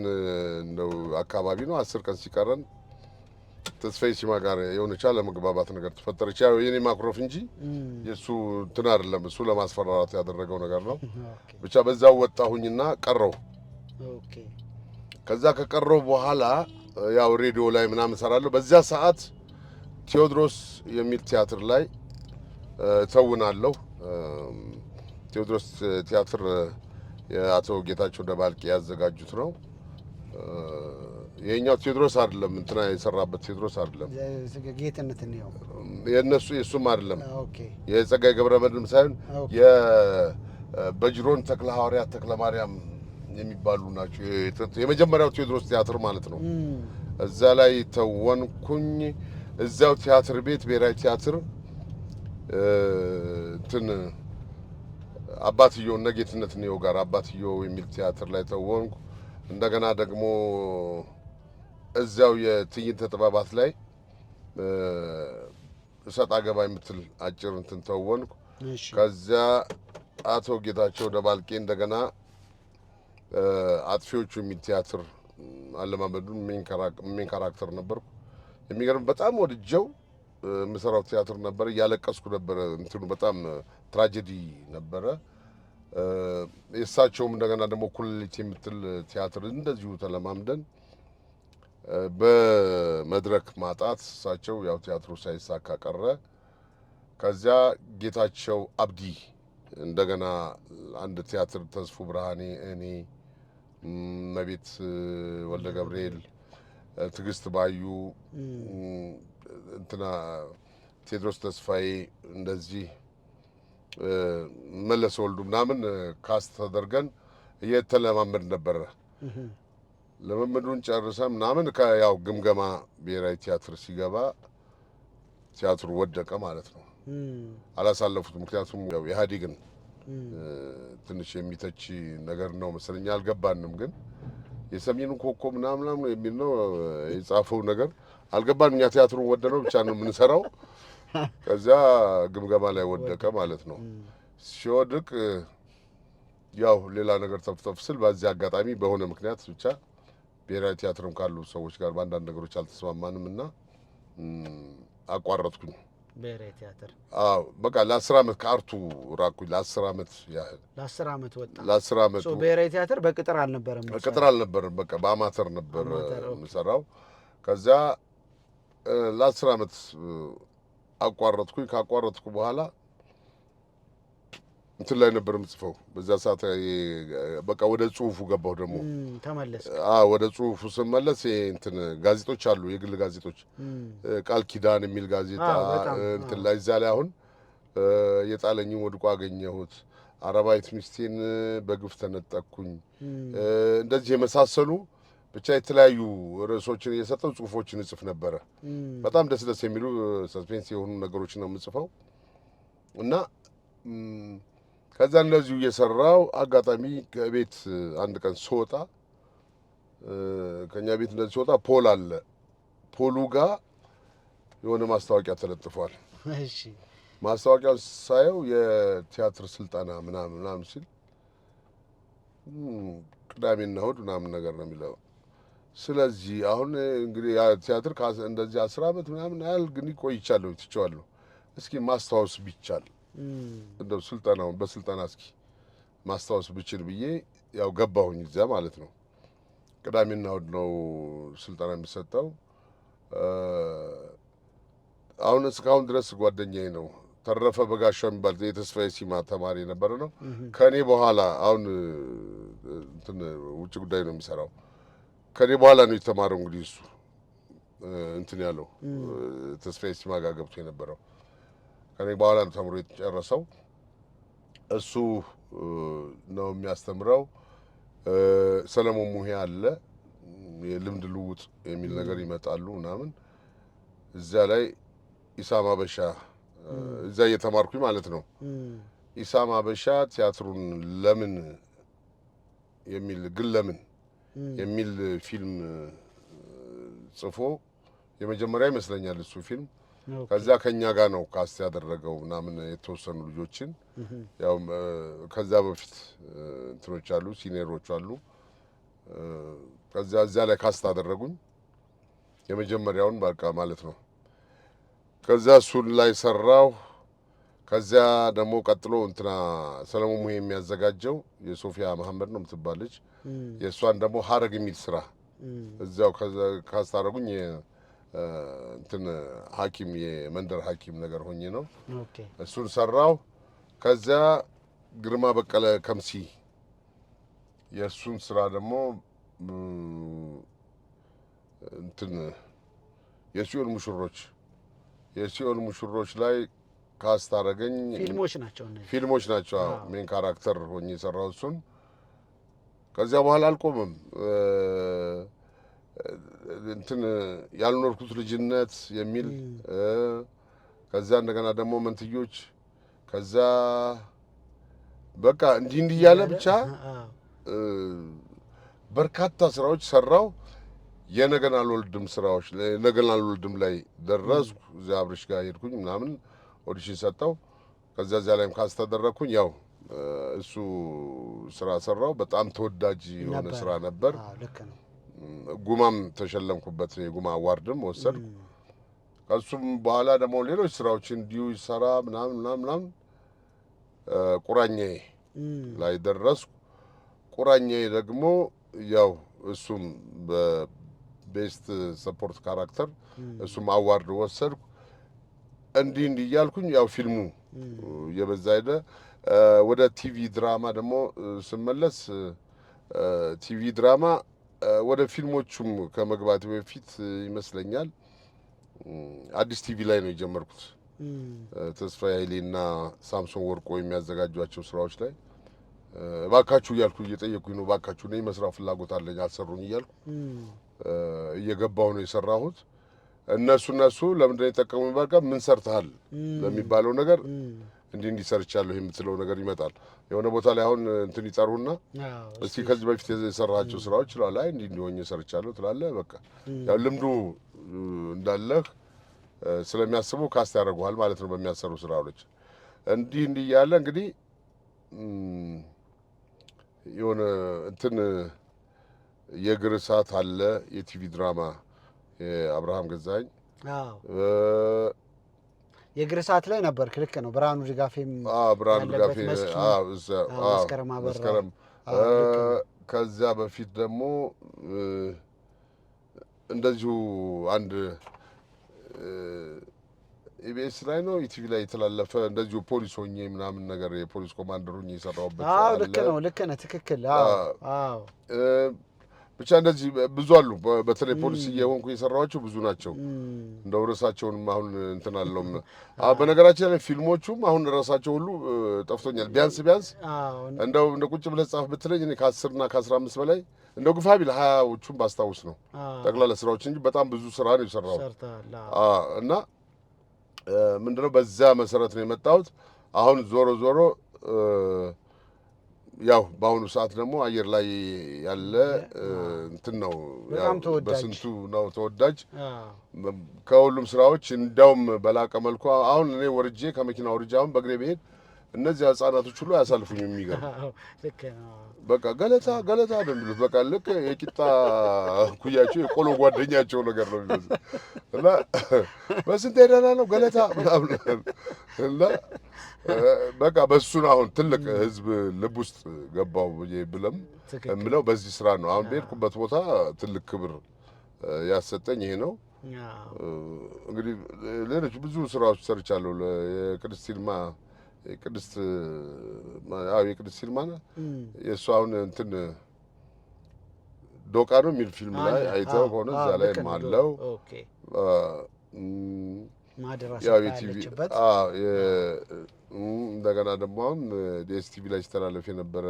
ነው አካባቢ ነው 10 ቀን ሲቀረን ተስፋዬ ሲማ ጋር የሆነች አለመግባባት ነገር ተፈጠረች። ያው የኔ ማኩረፍ እንጂ የሱ እንትን አይደለም፣ እሱ ለማስፈራራት ያደረገው ነገር ነው። ብቻ በዛው ወጣሁኝና ቀረው። ከዛ ከቀረው በኋላ ያው ሬዲዮ ላይ ምናምን እሰራለሁ። በዚያ ሰዓት ቴዎድሮስ የሚል ቲያትር ላይ ተውናለሁ። ቴዎድሮስ ቲያትር የአቶ ጌታቸው ደባልቄ ያዘጋጁት ነው። የኛው ቴዎድሮስ አይደለም፣ እንትና የሰራበት ቴዎድሮስ አይደለም። ጌትነት ነው የነሱ የሱም አይደለም። የጸጋዬ ገብረመድህን ሳይሆን የበጅሮን ተክለ ሐዋርያት ተክለ ማርያም የሚባሉ ናቸው። የመጀመሪያው ቴዎድሮስ ቲያትር ማለት ነው። እዛ ላይ ተወንኩኝ። እዛው ቲያትር ቤት ብሔራዊ ቲያትር እንትን አባትየው እነ ጌትነት ነው ጋር አባትየው የሚል ቲያትር ላይ ተወንኩ። እንደገና ደግሞ እዛው የትዕይንተ ጥበባት ላይ እሰጥ አገባ የምትል አጭር እንትን ተወንኩ። ከዚያ አቶ ጌታቸው ደባልቄ እንደገና አጥፊዎቹ የሚል ቲያትር አለማመዱን ሜን ካራክተር ነበርኩ። የሚገርም በጣም ወድጀው የምሰራው ቲያትር ነበር። እያለቀስኩ ነበረ። እንትኑ በጣም ትራጀዲ ነበረ። የእሳቸውም እንደገና ደግሞ ኩልሊት የምትል ቲያትር እንደዚሁ ተለማምደን በመድረክ ማጣት እሳቸው ያው ቲያትሩ ሳይሳካ ቀረ። ከዚያ ጌታቸው አብዲ እንደገና አንድ ቲያትር ተስፉ ብርሃኔ፣ እኔ፣ መቤት ወልደ ገብርኤል፣ ትዕግስት ባዩ፣ እንትና ቴዎድሮስ ተስፋዬ እንደዚህ መለሰ ወልዱ ምናምን ካስት ተደርገን እየተለማመድ ነበረ። ለመመዱን ጨርሰን ምናምን ያው ግምገማ ብሔራዊ ቲያትር ሲገባ ቲያትሩ ወደቀ ማለት ነው። አላሳለፉት። ምክንያቱም ያው ኢህአዴግን ትንሽ የሚተች ነገር ነው መሰለኝ፣ አልገባንም። ግን የሰሜኑን ኮከብ ምናምን የሚል ነው የጻፈው ነገር አልገባንም። እኛ ቲያትሩን ወደነው ብቻ ነው የምንሰራው። ከዚያ ግምገማ ላይ ወደቀ ማለት ነው። ሲወድቅ ያው ሌላ ነገር ተፍተፍ ስል በዚህ አጋጣሚ በሆነ ምክንያት ብቻ ብሔራዊ ቲያትርም ካሉ ሰዎች ጋር በአንዳንድ ነገሮች አልተስማማንም እና አቋረጥኩኝ ብሔራዊ ቲያትር። አዎ በቃ ለ10 ዓመት ከአርቱ ራኩኝ። ለ10 ዓመት ያህል ለ10 ዓመት ወጣ። ለ10 ዓመት ብሔራዊ ቲያትር በቅጥር አልነበረም። በቅጥር አልነበረም። በቃ በአማተር ነበር የምሰራው። ከዚያ ለ10 ዓመት አቋረጥኩኝ። ካቋረጥኩ በኋላ እንትን ላይ ነበር የምጽፈው በዛ ሰዓት። በቃ ወደ ጽሁፉ ገባሁ ደግሞ ተመለስ። ወደ ጽሁፉ ስመለስ እንትን ጋዜጦች አሉ፣ የግል ጋዜጦች፣ ቃል ኪዳን የሚል ጋዜጣ እንትን ላይ እዛ ላይ አሁን የጣለኝን ወድቆ አገኘሁት፣ አረባይት ሚስቴን በግፍ ተነጠቅኩኝ፣ እንደዚህ የመሳሰሉ ብቻ የተለያዩ ርዕሶችን እየሰጠው ጽሁፎችን እጽፍ ነበረ። በጣም ደስ የሚሉ ሰስፔንስ የሆኑ ነገሮችን ነው የምጽፈው እና ከዛ እንደዚሁ እየሰራው አጋጣሚ ከቤት አንድ ቀን ስወጣ ከኛ ቤት እንደዚህ ስወጣ ፖል አለ። ፖሉ ጋር የሆነ ማስታወቂያ ተለጥፏል። እሺ ማስታወቂያው ሳየው የቲያትር ስልጠና ምናምን ሲል ቅዳሜና እሑድ ምናምን ነገር ነው የሚለው። ስለዚህ አሁን እንግዲህ ቲያትር እንደዚህ 10 ዓመት ምናምን ያህል ግን ቆይቻለሁ፣ ትቼዋለሁ። እስኪ ማስታወስ ቢቻል እንደው ስልጠናውን በስልጠና እስኪ ማስታወስ ብችል ብዬ ያው ገባሁኝ እዚያ ማለት ነው። ቅዳሜና እሑድ ነው ስልጠና የሚሰጠው። አሁን እስካሁን ድረስ ጓደኛዬ ነው ተረፈ በጋሻው የሚባል የተስፋዬ ሲማ ተማሪ የነበረ ነው። ከኔ በኋላ አሁን እንትን ውጭ ጉዳይ ነው የሚሰራው። ከኔ በኋላ ነው የተማረው። እንግዲህ እሱ እንትን ያለው ተስፋዬ ሲማ ጋር ገብቶ የነበረው ከኔ በኋላ ነው ተምሮ የተጨረሰው። እሱ ነው የሚያስተምረው። ሰለሞን ሙሄ አለ። የልምድ ልውውጥ የሚል ነገር ይመጣሉ ምናምን እዚያ ላይ ኢሳም አበሻ እዛ እየተማርኩኝ ማለት ነው። ኢሳም አበሻ ቲያትሩን ለምን የሚል ግን ለምን የሚል ፊልም ጽፎ የመጀመሪያ ይመስለኛል እሱ ፊልም። ከዛ ከኛ ጋር ነው ካስት ያደረገው ምናምን የተወሰኑ ልጆችን። ያው ከዛ በፊት እንትኖች አሉ፣ ሲኒየሮች አሉ። ከዛ እዛ ላይ ካስት አደረጉኝ የመጀመሪያውን በቃ ማለት ነው። ከዛ እሱን ላይ ሰራው። ከዚያ ደግሞ ቀጥሎ እንትና ሰለሞን ሙሄ የሚያዘጋጀው የሶፊያ መሐመድ ነው የምትባለች የእሷን ደግሞ ሀረግ የሚል ስራ እዚያው ካስታረጉኝ እንትን ሐኪም የመንደር ሐኪም ነገር ሆኜ ነው እሱን ሰራው። ከዚያ ግርማ በቀለ ከምሲ የእሱን ስራ ደግሞ እንትን የሲኦል ሙሽሮች ላይ ካስት አደረገኝ። ፊልሞች ናቸው ሜን ካራክተር ሆኜ የሰራው እሱን። ከዚያ በኋላ አልቆምም። እንትን ያልኖርኩት ልጅነት የሚል ከዛ እንደገና ደግሞ መንትዮች ከዛ በቃ እንዲህ እያለ ብቻ በርካታ ስራዎች ሰራው። የነገን አልወልድም ስራዎች ነገን አልወልድም ላይ ደረስኩ። እዚያ አብርሽ ጋር ሄድኩኝ ምናምን ኦዲሽን ሰጠው። ከዛ እዚያ ላይም ካስተደረኩኝ ያው እሱ ስራ ሰራው። በጣም ተወዳጅ የሆነ ስራ ነበር። ጉማም ተሸለምኩበት። የጉማ አዋርድም ወሰድኩ። ከሱም በኋላ ደግሞ ሌሎች ስራዎች እንዲሁ ይሰራ ምናምን ቁራኛዬ ላይ ደረስኩ። ቁራኛዬ ደግሞ ያው እሱም በቤስት ሰፖርት ካራክተር እሱም አዋርድ ወሰድኩ። እንዲህ እያልኩኝ ያው ፊልሙ የበዛ ሄደ። ወደ ቲቪ ድራማ ደግሞ ስመለስ ቲቪ ድራማ ወደ ፊልሞቹም ከመግባት በፊት ይመስለኛል አዲስ ቲቪ ላይ ነው የጀመርኩት። ተስፋዬ ኃይሌና ሳምሶን ወርቆ የሚያዘጋጇቸው ስራዎች ላይ እባካችሁ እያልኩ እየጠየኩኝ ነው። እባካችሁ እኔ መስራት ፍላጎት አለኝ አሰሩኝ እያልኩ እየገባሁ ነው የሰራሁት። እነሱ ለምንድን ነው የጠቀሙኝ? በቃ ምን ሰርተሃል ለሚባለው ነገር እንዲህ ሰርቻለሁ የምትለው ነገር ይመጣል። የሆነ ቦታ ላይ አሁን እንትን ይጠሩና እስቲ ከዚህ በፊት የሰራሃቸው ስራዎች ይላል። አይ እንዲህ ሆኜ ሰርቻለሁ ትላለህ። በቃ ያው ልምዱ እንዳለህ ስለሚያስቡ ካስት ያደርጉሃል ማለት ነው በሚያሰሩ ስራዎች። እንዲህ እያለ እንግዲህ የሆነ እንትን የእግር እሳት አለ የቲቪ ድራማ የአብርሃም ገዛኸኝ የእግር እሳት ላይ ነበር። ልክ ነው። ብርሃኑ ድጋፌም መስከረም ከዚያ በፊት ደግሞ እንደዚሁ አንድ ኢቢኤስ ላይ ነው ኢቲቪ ላይ የተላለፈ እንደዚሁ ፖሊስ ሆኜ ምናምን ነገር የፖሊስ ኮማንደር ሆኜ የሰራሁበት። ልክ ነህ፣ ትክክል። ብቻ እንደዚህ ብዙ አሉ። በተለይ ፖሊስ እየሆንኩ የሰራኋቸው ብዙ ናቸው። እንደው ርዕሳቸውንም አሁን እንትን አለውም። በነገራችን ላይ ፊልሞቹም አሁን ርዕሳቸው ሁሉ ጠፍቶኛል። ቢያንስ እንደው እንደ ቁጭ ብለህ ጻፍ ብትለኝ እኔ ከ10 እና ከ15 በላይ እንደው ግፋ ቢል 20ዎቹን ባስታውስ ነው ጠቅላላ ስራዎች እንጂ በጣም ብዙ ስራ ነው የሰራሁት። እና ምንድነው በዛ መሰረት ነው የመጣሁት። አሁን ዞሮ ያው በአሁኑ ሰዓት ደግሞ አየር ላይ ያለ እንትን ነው በስንቱ ነው ተወዳጅ ከሁሉም ስራዎች እንዳውም በላቀ መልኩ አሁን እኔ ወርጄ ከመኪና ወርጄ አሁን በእግሬ ብሄድ እነዚህ ህጻናቶች ሁሉ አያሳልፉኝ። የሚገርም በቃ ገለታ ነው የሚሉት። በቃ ልክ የቂጣ ኩያቸው የቆሎ ጓደኛቸው ነገር ነው የሚሉት። እና በስንት ሄደና ነው ገለታ ምናምን እና በቃ በሱን አሁን ትልቅ ህዝብ ልብ ውስጥ ገባው ብለም የምለው በዚህ ስራ ነው። አሁን በሄድኩበት ቦታ ትልቅ ክብር ያሰጠኝ ይሄ ነው። እንግዲህ ሌሎች ብዙ ስራዎች ሰርቻለሁ። የቅድስት ይልማ ነው የእሱ አሁን እንትን ዶቃ ነው የሚል ፊልም ላይ አይተው ከሆነ እዛ ላይ አለው። ያው የቲቪ እንደገና ደግሞ አሁን ዲኤስቲቪ ላይ ሲተላለፍ የነበረ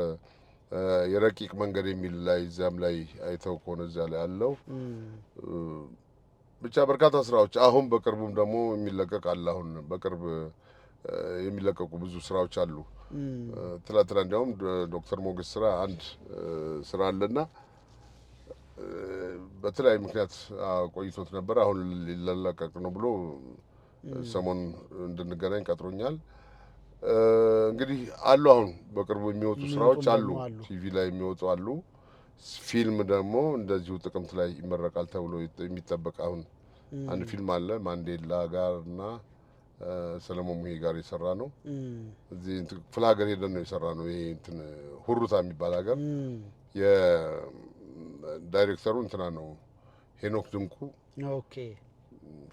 የረቂቅ መንገድ የሚል ላይ እዛም ላይ አይተው ከሆነ እዛ ላይ አለው። ብቻ በርካታ ስራዎች አሁን በቅርቡም ደግሞ የሚለቀቅ አለ። አሁን በቅርብ የሚለቀቁ ብዙ ስራዎች አሉ። ትላንትና እንዲያውም ዶክተር ሞገስ ስራ አንድ ስራ አለና በተለያዩ ምክንያት ቆይቶት ነበር። አሁን ሊለቀቅ ነው ብሎ ሰሞኑን እንድንገናኝ ቀጥሮኛል። እንግዲህ አሉ አሁን በቅርቡ የሚወጡ ስራዎች አሉ። ቲቪ ላይ የሚወጡ አሉ። ፊልም ደግሞ እንደዚሁ ጥቅምት ላይ ይመረቃል ተብሎ የሚጠበቅ አሁን አንድ ፊልም አለ ማንዴላ ጋር እና ሰለሞን ሙሄ ጋር የሰራ ነው። እዚህ ክፍለ ሀገር ሄደን ነው የሰራ ነው። ይሄ እንትን ሁሩታ የሚባል ሀገር የዳይሬክተሩ እንትና ነው ሄኖክ ድንቁ።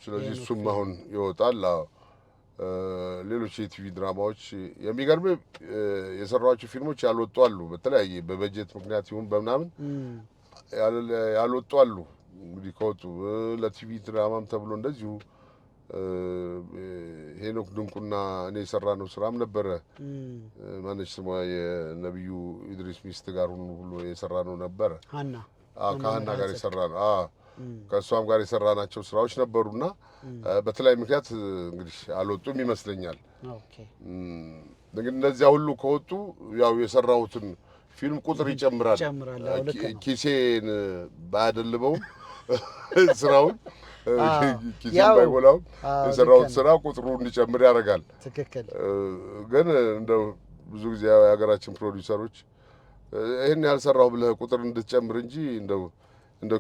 ስለዚህ እሱም አሁን ይወጣል። ሌሎች የቲቪ ድራማዎች የሚገርም የሰራኋቸው ፊልሞች ያልወጡ አሉ። በተለያየ በበጀት ምክንያት ይሁን በምናምን ያልወጡ አሉ። እንግዲህ ከወጡ ለቲቪ ድራማም ተብሎ እንደዚሁ ሄኖክ ድንቁና እኔ የሰራነው ስራም ነበረ። ማነች ስሟ የነብዩ ኢድሪስ ሚስት ጋር ሁሉ የሰራነው ነበረ። ከሀና ጋር የሰራነው ከእሷም ጋር የሰራናቸው ስራዎች ነበሩና በተለያየ ምክንያት እንግዲህ አልወጡም ይመስለኛል። እንግዲህ እነዚያ ሁሉ ከወጡ ያው የሰራሁትን ፊልም ቁጥር ይጨምራል። ኪሴን ባያደልበውም ስራውን ኪሴን ባይሞላውም የሰራሁት ስራ ቁጥሩ እንዲጨምር ያደርጋል። ግን እንደው ብዙ ጊዜ የሀገራችን ፕሮዲውሰሮች ይህን ያልሰራሁ ብለህ ቁጥር እንድትጨምር እንጂ እንደው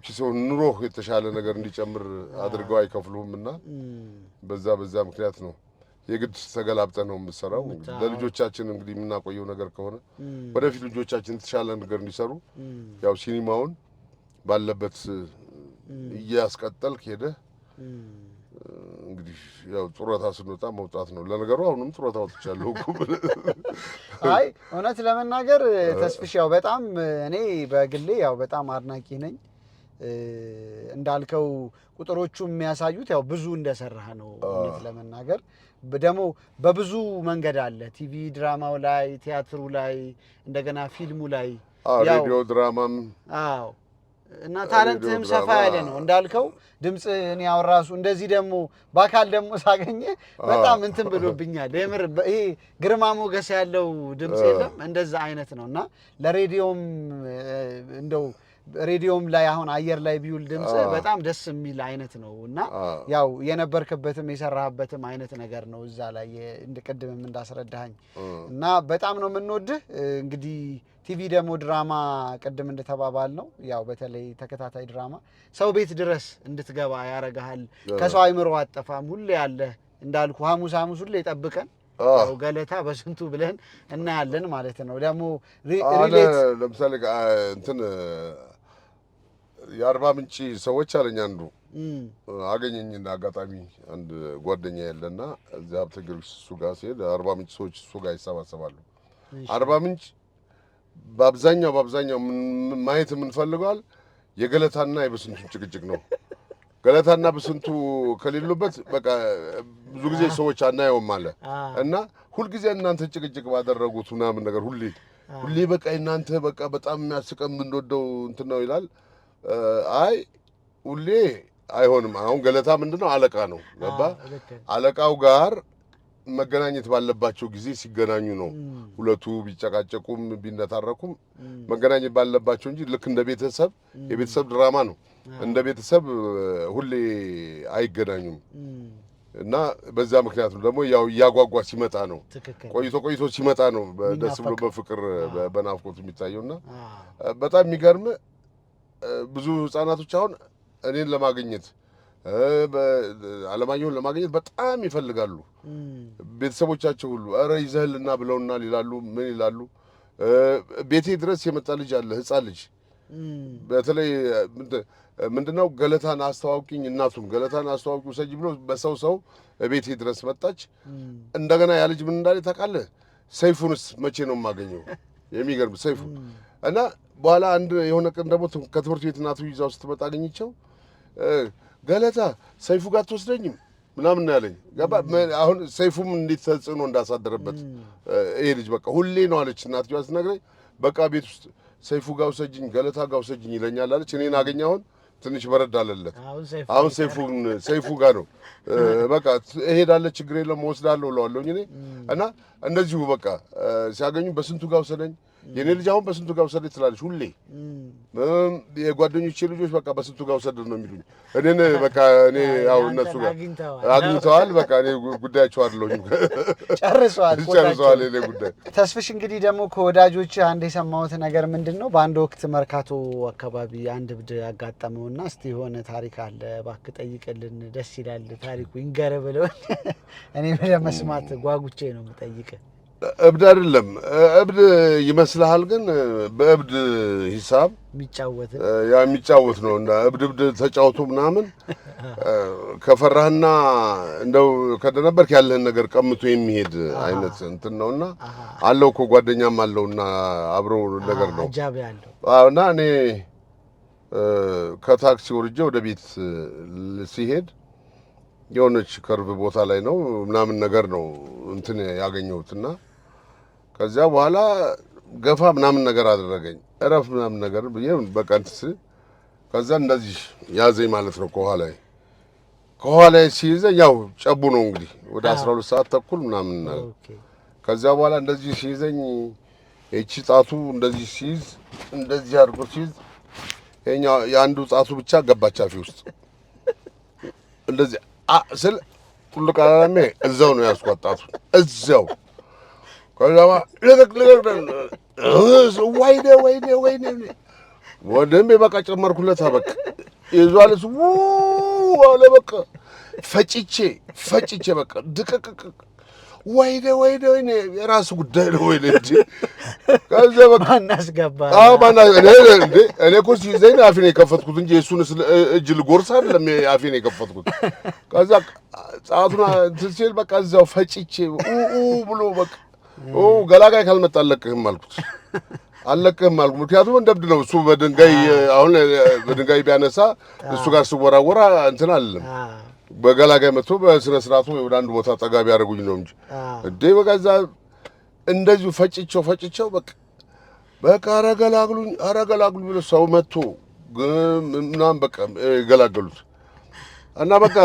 ኪሴውን ኑሮህ የተሻለ ነገር እንዲጨምር አድርገው አይከፍሉም። እና በዛ ምክንያት ነው የግድ ተገላብጠህ ነው የምትሰራው። ለልጆቻችን እንግዲህ የምናቆየው ነገር ከሆነ ወደፊት ልጆቻችን የተሻለ ነገር እንዲሰሩ ያው ሲኒማውን ባለበት እያስቀጠልክ ሄደህ እንግዲህ ያው ጡረታ ስንወጣ መውጣት ነው። ለነገሩ አሁንም ጡረታ ወጥቻለሁ እኮ። አይ እውነት ለመናገር ተስፍሽ ያው በጣም እኔ በግሌ ያው በጣም አድናቂ ነኝ። እንዳልከው ቁጥሮቹ የሚያሳዩት ያው ብዙ እንደሰራህ ነው። እውነት ለመናገር ደግሞ በብዙ መንገድ አለ። ቲቪ ድራማው ላይ፣ ቲያትሩ ላይ፣ እንደገና ፊልሙ ላይ ሬዲዮ ድራማም እና ታለንትህም ሰፋ ያለ ነው እንዳልከው። ድምፅህን ያው ራሱ እንደዚህ ደግሞ በአካል ደግሞ ሳገኘ በጣም እንትን ብሎብኛል። የምር ይሄ ግርማ ሞገስ ያለው ድምፅ የለም እንደዛ አይነት ነው። እና ለሬዲዮም እንደው ሬዲዮም ላይ አሁን አየር ላይ ቢውል ድምፅ በጣም ደስ የሚል አይነት ነው። እና ያው የነበርክበትም የሰራህበትም አይነት ነገር ነው እዛ ላይ ቅድምም እንዳስረዳኸኝ። እና በጣም ነው የምንወድህ። እንግዲህ ቲቪ ደግሞ ድራማ ቅድም እንደተባባል ነው ያው በተለይ ተከታታይ ድራማ ሰው ቤት ድረስ እንድትገባ ያረጋሃል። ከሰው አይምሮ አጠፋም ሁሌ ያለ እንዳልኩ ሐሙስ ሁሌ ጠብቀን ያው ገለታ በስንቱ ብለን እናያለን ማለት ነው። ደግሞ ለምሳሌ እንትን የአርባ ምንጭ ሰዎች አለኝ አንዱ አገኘኝና አጋጣሚ አንድ ጓደኛ ያለና እዚያ ሀብተ ጊዮርጊስ እሱ ጋር ሲሄድ አርባ ምንጭ ሰዎች እሱ ጋር ይሰባሰባሉ። አርባ ምንጭ በአብዛኛው ማየት የምንፈልገዋል የገለታና የበስንቱ ጭቅጭቅ ነው። ገለታና በስንቱ ከሌሉበት በቃ ብዙ ጊዜ ሰዎች አናየውም አለ እና ሁልጊዜ እናንተ ጭቅጭቅ ባደረጉት ምናምን ነገር ሁሌ በቃ እናንተ በቃ በጣም የሚያስቀም የምንወደው እንትን ነው ይላል። አይ ሁሌ አይሆንም። አሁን ገለታ ምንድነው አለቃ ነው ገባ። አለቃው ጋር መገናኘት ባለባቸው ጊዜ ሲገናኙ ነው ሁለቱ ቢጨቃጨቁም ቢነታረኩም መገናኘት ባለባቸው እንጂ ልክ እንደ ቤተሰብ የቤተሰብ ድራማ ነው። እንደ ቤተሰብ ሁሌ አይገናኙም እና በዛ ምክንያት ነው ደግሞ ያው እያጓጓ ሲመጣ ነው ቆይቶ ሲመጣ ነው ደስ ብሎ በፍቅር በናፍቆት የሚታየውና በጣም የሚገርም ብዙ ህፃናቶች አሁን እኔን ለማግኘት አለማየሁን ለማግኘት በጣም ይፈልጋሉ። ቤተሰቦቻቸው ሁሉ አረ ይዘህልና ብለውናል ይላሉ። ምን ይላሉ? ቤቴ ድረስ የመጣ ልጅ አለ ህፃን ልጅ በተለይ ምንድነው ገለታን አስተዋውቂኝ እናቱን ገለታን አስተዋውቂው ሰጂ ብሎ በሰው ቤቴ ድረስ መጣች። እንደገና ያ ልጅ ምን እንዳለ ታውቃለህ? ሰይፉንስ መቼ ነው የማገኘው? የሚገርም ሰይፉ እና በኋላ አንድ የሆነ ቀን ደግሞ ከትምህርት ቤት እናቱ ይዛው ስትመጣ አገኘቸው። ገለታ ሰይፉ ጋር ትወስደኝም ምናምን ያለኝ ገባ። አሁን ሰይፉም እንዴት ተጽዕኖ እንዳሳደረበት ይሄ ልጅ በቃ ሁሌ ነው አለች እናትየዋ ስትነግረኝ። በቃ ቤት ውስጥ ሰይፉ ጋር ውሰጂኝ ገለታ ጋር ውሰጂኝ ይለኛል አለች። እኔን አገኘ አሁን ትንሽ በረድ አለለት። አሁን ሰይፉ ጋር ነው በቃ እሄዳለሁ ችግር የለም ወስዳለሁ እለዋለሁኝ እኔ እና እንደዚሁ በቃ ሲያገኙ በስንቱ ጋር ውሰደኝ የኔ ልጅ አሁን በስንቱ ጋር ውሰደኝ ትላለች ሁሌ። የጓደኞቼ ልጆች በቃ በስንቱ ጋር ውሰድ ነው የሚሉኝ እኔን በቃ እኔ ያው እነሱ ጋር አግኝተዋል በቃ እኔ ጉዳያቸው አይደለሁም ጨርሰዋል የኔ ጉዳይ። ተስፍሽ እንግዲህ ደግሞ ከወዳጆች አንድ የሰማሁት ነገር ምንድነው በአንድ ወቅት መርካቶ አካባቢ አንድ እብድ አጋጠመውና እስቲ የሆነ ታሪክ አለ እባክህ ጠይቅልን ደስ ይላል ታሪኩ ይንገር ብለው እኔ ለመስማት ጓጉቼ ነው የምጠይቅህ። እብድ አይደለም እብድ ይመስልሃል ግን በእብድ ሂሳብ የሚጫወት ነው እና እብድ ተጫውቶ ምናምን ከፈራህና እንደው ከደነበርክ ያለህን ነገር ቀምቶ የሚሄድ አይነት እንትን ነውና አለው እኮ ጓደኛም አለውና አብረው ነገር ነው እና እኔ ከታክሲ ወርጄ ወደ ቤት ሲሄድ የሆነች ከርብ ቦታ ላይ ነው ምናምን ነገር ነው እንትን ያገኘሁትና ከዚያ በኋላ ገፋ ምናምን ነገር አደረገኝ እረፍ ምናምን ነገር ብዬ በቃ እንትን ከዛ እንደዚህ ያዘኝ ማለት ነው። ከኋላዬ ሲይዘኝ ያው ጨቡ ነው እንግዲህ ወደ 12 ሰዓት ተኩል ምናምን ከዚያ በኋላ እንደዚህ ሲይዘኝ እቺ ጣቱ እንደዚህ ሲይዝ እንደዚህ አድርጎ ሲይዝ የአንዱ ጣቱ ብቻ ገባች አፌ ውስጥ እንደዚህ ስል ሁሉ ቃላሜ እዛው ነው ያስቆጣቱ እዛው ከዛማ ለደቅ ወይኔ ወደም በቃ ጨመርኩለት አበቃ ይዟልስ አለ በቃ ፈጭቼ በቃ ድቅቅቅ ወይኔ የራስ ጉዳይ ነው ወይኔ እንጂ ከዛ በቃ እናስገባ እኔ እኮ ሲይዘኝ አፌን የከፈትኩት እንጂ እሱን እጅ ልጎርስ አይደለም አፌን የከፈትኩት። ከዛ ጻቱና ትሲል በቃ እዛው ፈጭቼ ብሎ በቃ ገላጋይ ካልመጣ አለቅህም አልኩት። ምክንያቱም እንደብድ ነው እሱ በድንጋይ አሁን በድንጋይ ቢያነሳ እሱ ጋር ሲወራወራ እንትን አይደለም በገላጋይ መጥቶ በስነ ስርዓቱ ወደ አንድ ቦታ ጠጋቢ ያደርጉኝ ነው እንጂ እንዴ በቃ እዛ እንደዚሁ ፈጭቼው በቃ አረገላግሉኝ ብሎ ሰው መጥቶ ምናምን በቃ ገላገሉት እና በቃ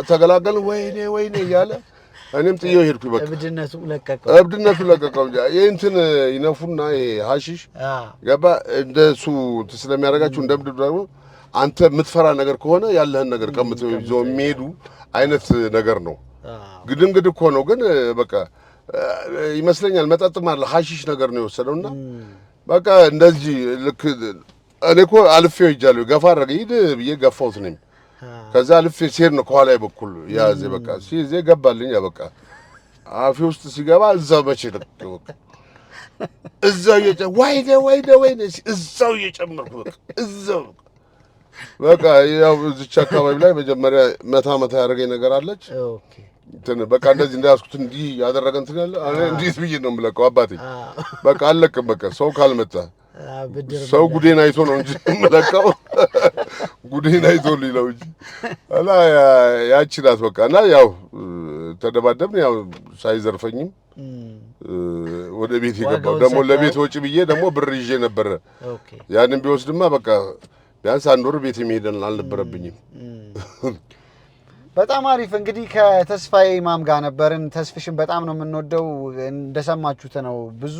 ተገላገልን ወይኔ እያለ እኔም ጥዬው ሄድኩ። በቃ እብድነቱ ለቀቀው እንጂ እንትን ይነፉና ይሄ ሐሺሽ ገባ እንደሱ ስለሚያደርጋችሁ እንደብድ ደግሞ አንተ የምትፈራ ነገር ከሆነ ያለህን ነገር ቀምተው ይዞ የሚሄዱ አይነት ነገር ነው። ግድንግድ እኮ ነው ግን በቃ ይመስለኛል መጠጥም አለ ሐሺሽ ነገር ነው የወሰደውና በቃ እንደዚህ ልክ እኔ እኮ አልፌው ሄጃለሁ ገፋ አደረገ ሂድ ብዬ ገፋሁት ነኝ። ከዛ አልፌ ሲሄድ ነው ከኋላዬ በኩል ያዘ በቃ ሲይዜ ገባልኝ በቃ አፌ ውስጥ ሲገባ እዛው መቼ በቃ እዛው ወይኔ እዛው እየጨመርኩ በቃ እዛው በቃ ያው እዚች አካባቢ ላይ መጀመሪያ መታ ያደረገኝ ነገር አለች። ኦኬ እንትን በቃ እንደዚህ እንዳያስኩት እንዲህ ያደረገ እንትን ያለ እኔ እንዴት ብዬ ነው የምለቀው አባቴ በቃ አለቅም በቃ ሰው ካልመጣ ሰው ጉዴን አይቶ ነው እንጂ መለካው ጉዴን አይቶ ሊለው እንጂ እና ያቺ ናት በቃ። እና ያው ተደባደብን። ያው ሳይዘርፈኝም ወደ ቤት የገባው ደግሞ ለቤት ወጪ ብዬ ደግሞ ብር ይዤ ነበረ። ያንን ቢወስድማ በቃ ቢያንስ 1 ወር ቤት የሚሄደን አልነበረብኝም። በጣም አሪፍ። እንግዲህ ከተስፋዬ ኢማም ጋር ነበርን። ተስፍሽን በጣም ነው የምንወደው። እንደሰማችሁት ነው ብዙ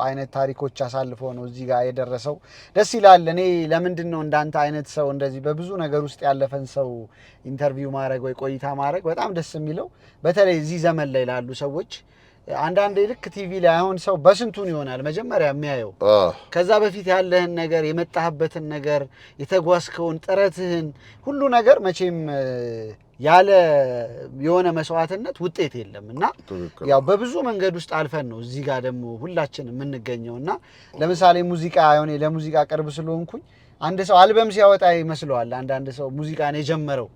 አይነት ታሪኮች አሳልፎ ነው እዚህ ጋር የደረሰው። ደስ ይላል። እኔ ለምንድን ነው እንዳንተ አይነት ሰው እንደዚህ በብዙ ነገር ውስጥ ያለፈን ሰው ኢንተርቪው ማድረግ ወይ ቆይታ ማድረግ በጣም ደስ የሚለው፣ በተለይ እዚህ ዘመን ላይ ላሉ ሰዎች። አንዳንዴ ልክ ቲቪ ላይ አሁን ሰው በስንቱን ይሆናል መጀመሪያ የሚያየው። ከዛ በፊት ያለህን ነገር፣ የመጣህበትን ነገር፣ የተጓዝከውን ጥረትህን ሁሉ ነገር መቼም ያለ የሆነ መስዋዕትነት ውጤት የለም እና ያው በብዙ መንገድ ውስጥ አልፈን ነው እዚህ ጋር ደግሞ ሁላችን የምንገኘው። እና ለምሳሌ ሙዚቃ የሆነ ለሙዚቃ ቅርብ ስለሆንኩኝ አንድ ሰው አልበም ሲያወጣ ይመስለዋል አንዳንድ ሰው ሙዚቃን የጀመረው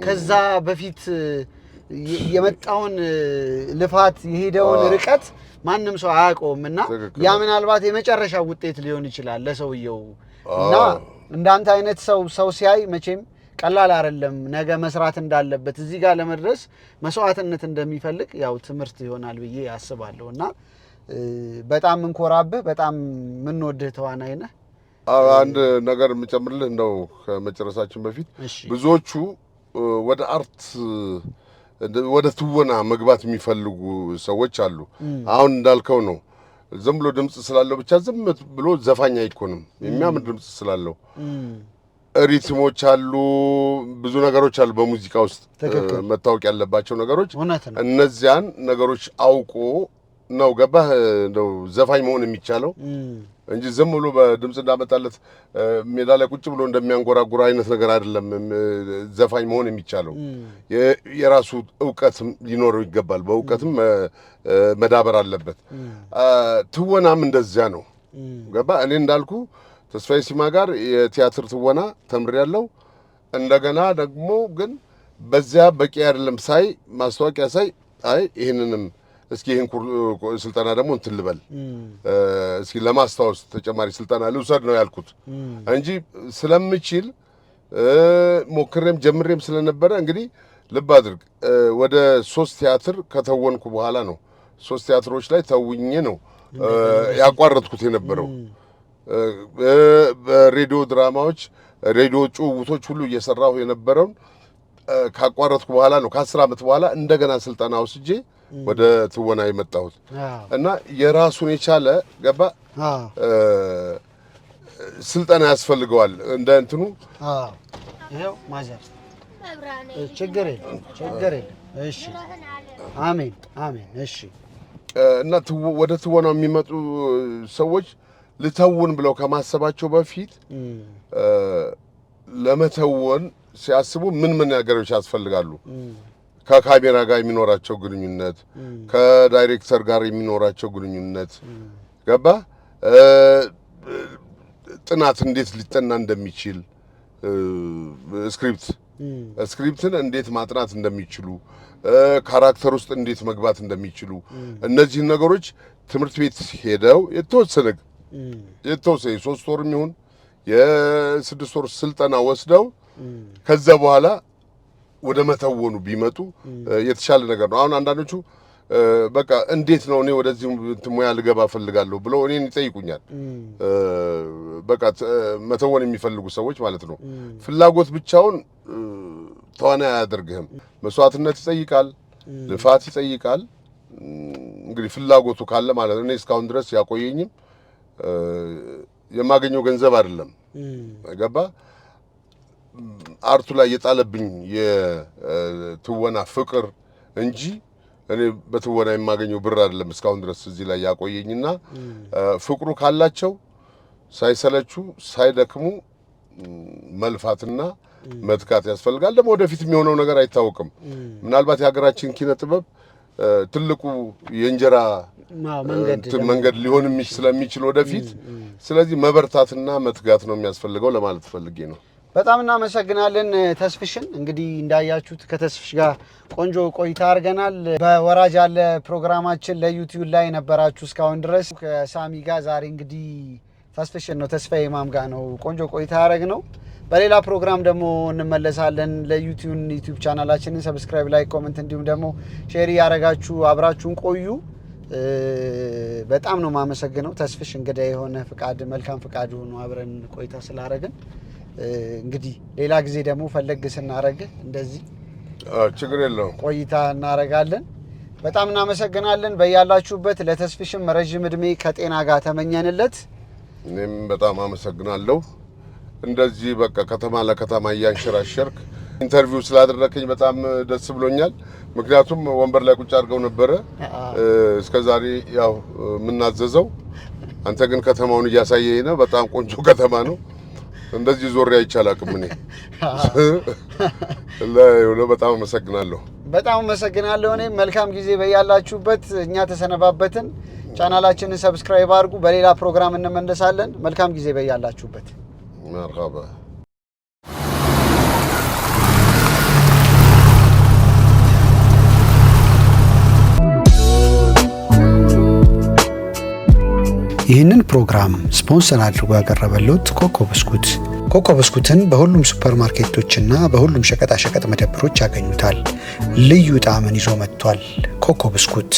ከዛ በፊት የመጣውን ልፋት የሄደውን ርቀት ማንም ሰው አያውቀውም እና ያ ምናልባት የመጨረሻ ውጤት ሊሆን ይችላል ለሰውየው። እና እንዳንተ አይነት ሰው ሲያይ መቼም ቀላል አይደለም ነገ መስራት እንዳለበት እዚህ ጋር ለመድረስ መስዋዕትነት እንደሚፈልግ ያው ትምህርት ይሆናል ብዬ አስባለሁ። እና በጣም እንኮራብህ፣ በጣም ምንወድህ ተዋናይ ነህ። አንድ ነገር የምጨምርልህ እንደው ከመጨረሳችን በፊት ብዙዎቹ ወደ አርት ወደ ትወና መግባት የሚፈልጉ ሰዎች አሉ። አሁን እንዳልከው ነው። ዝም ብሎ ድምጽ ስላለው ብቻ ዝም ብሎ ዘፋኝ አይኮንም። የሚያምር ድምጽ ስላለው ሪትሞች አሉ፣ ብዙ ነገሮች አሉ በሙዚቃ ውስጥ መታወቅ ያለባቸው ነገሮች። እነዚያን ነገሮች አውቆ ነው ገባህ እንደው ዘፋኝ መሆን የሚቻለው እንጂ ዝም ብሎ በድምጽ እንዳመጣለት ሜዳ ላይ ቁጭ ብሎ እንደሚያንጎራጉር አይነት ነገር አይደለም ዘፋኝ መሆን የሚቻለው። የራሱ ዕውቀት ሊኖረው ይገባል። በዕውቀትም መዳበር አለበት። ትወናም እንደዚያ ነው ገባ። እኔ እንዳልኩ ተስፋዬ ሲማ ጋር የቲያትር ትወና ተምሬያለሁ። እንደገና ደግሞ ግን በዚያ በቂ አይደለም ሳይ ማስታወቂያ ሳይ አይ ይሄንንም እስኪ ይሄን ስልጠና ደግሞ እንትን ልበል እስኪ ለማስታወስ ተጨማሪ ስልጠና ልውሰድ ነው ያልኩት እንጂ ስለምችል ሞክሬም ጀምሬም ስለነበረ እንግዲህ ልብ አድርግ ወደ 3 ቲያትር ከተወንኩ በኋላ ነው 3 ቲያትሮች ላይ ተውኜ ነው ያቋረጥኩት የነበረው። በሬዲዮ ድራማዎች፣ ሬዲዮ ጭውውቶች ሁሉ እየሰራሁ የነበረው ካቋረጥኩ በኋላ ነው። ከ10 ዓመት በኋላ እንደገና ስልጠና ወስጄ ወደ ትወና የመጣሁት እና የራሱን የቻለ ገባ ስልጠና ያስፈልገዋል። እንደ እንትኑ ይሄው ማዘር ችግር የለም። እሺ አሜን አሜን። እሺ እና ወደ ትወናው የሚመጡ ሰዎች ልተውን ብለው ከማሰባቸው በፊት ለመተወን ሲያስቡ ምን ነገሮች ያስፈልጋሉ? ከካሜራ ጋር የሚኖራቸው ግንኙነት፣ ከዳይሬክተር ጋር የሚኖራቸው ግንኙነት ገባ ጥናት እንዴት ሊጠና እንደሚችል ስክሪፕትን እንዴት ማጥናት እንደሚችሉ ካራክተር ውስጥ እንዴት መግባት እንደሚችሉ እነዚህን ነገሮች ትምህርት ቤት ሄደው የተወሰነ 3 ወር የሚሆን የ6 ወር ስልጠና ወስደው ከዛ በኋላ ወደ መተወኑ ቢመጡ የተሻለ ነገር ነው። አሁን አንዳንዶቹ በቃ እንዴት ነው እኔ ወደዚህ ሙያ ልገባ ፈልጋለሁ ብለው እኔን ይጠይቁኛል። በቃ መተወን የሚፈልጉ ሰዎች ማለት ነው። ፍላጎት ብቻውን ተዋናይ አያደርግህም። መስዋዕትነት ይጠይቃል፣ ልፋት ይጠይቃል። እንግዲህ ፍላጎቱ ካለ ማለት ነው። እኔ እስካሁን ድረስ ያቆየኝም የማገኘው ገንዘብ አይደለም ገባ አርቱ ላይ የጣለብኝ የትወና ፍቅር እንጂ እኔ በትወና የማገኘው ብር አይደለም እስካሁን ድረስ እዚህ ላይ ያቆየኝና ፍቅሩ ካላቸው ሳይሰለቹ ሳይደክሙ መልፋትና መትካት ያስፈልጋል። ደግሞ ወደፊት የሚሆነው ነገር አይታወቅም። ምናልባት የሀገራችን ኪነ ጥበብ ትልቁ የእንጀራ መንገድ ሊሆን ስለሚችል ወደፊት ስለዚህ መበርታትና መትጋት ነው የሚያስፈልገው ለማለት ፈልጌ ነው። በጣም እናመሰግናለን ተስፍሽን። እንግዲህ እንዳያችሁት ከተስፍሽ ጋር ቆንጆ ቆይታ አድርገናል። በወራጅ ያለ ፕሮግራማችን ለዩቲዩብ ላይ ነበራችሁ እስካሁን ድረስ ከሳሚ ጋር። ዛሬ እንግዲህ ተስፍሽን ነው ተስፋዬ ኢማም ጋር ነው ቆንጆ ቆይታ ያደረግነው። በሌላ ፕሮግራም ደግሞ እንመለሳለን። ለዩቲዩብ ቻናላችንን ሰብስክራይብ፣ ላይክ፣ ኮሜንት እንዲሁም ደግሞ ሼር ያደረጋችሁ አብራችሁን ቆዩ። በጣም ነው ማመሰግነው። ተስፍሽ እንግዳ የሆነ ፍቃድ መልካም ፍቃድ ሆኖ አብረን ቆይታ ስላደረግን እንግዲህ ሌላ ጊዜ ደግሞ ፈለግ ስናደርግ እንደዚህ ችግር የለውም ቆይታ እናደርጋለን። በጣም እናመሰግናለን። በያላችሁበት ለተስፍሽም ረጅም እድሜ ከጤና ጋር ተመኘንለት። እኔም በጣም አመሰግናለሁ። እንደዚህ በቃ ከተማ ለከተማ እያንሸራሸርክ ኢንተርቪው ስላደረከኝ በጣም ደስ ብሎኛል። ምክንያቱም ወንበር ላይ ቁጭ አድርገው ነበረ እስከዛሬ ያው የምናዘዘው። አንተ ግን ከተማውን እያሳየኝ ነው። በጣም ቆንጆ ከተማ ነው። እንደዚህ ዞር አይቻላቅም። እኔ በጣም አመሰግናለሁ። በጣም አመሰግናለሁ። እኔ መልካም ጊዜ በያላችሁበት። እኛ ተሰነባበትን። ቻናላችንን ሰብስክራይብ አድርጉ። በሌላ ፕሮግራም እንመለሳለን። መልካም ጊዜ በያላችሁበት። መርሃባ ይህንን ፕሮግራም ስፖንሰር አድርጎ ያቀረበልዎት ኮኮ ብስኩት። ኮኮ ብስኩትን በሁሉም ሱፐርማርኬቶችና በሁሉም ሸቀጣሸቀጥ መደብሮች ያገኙታል። ልዩ ጣዕምን ይዞ መጥቷል። ኮኮ ብስኩት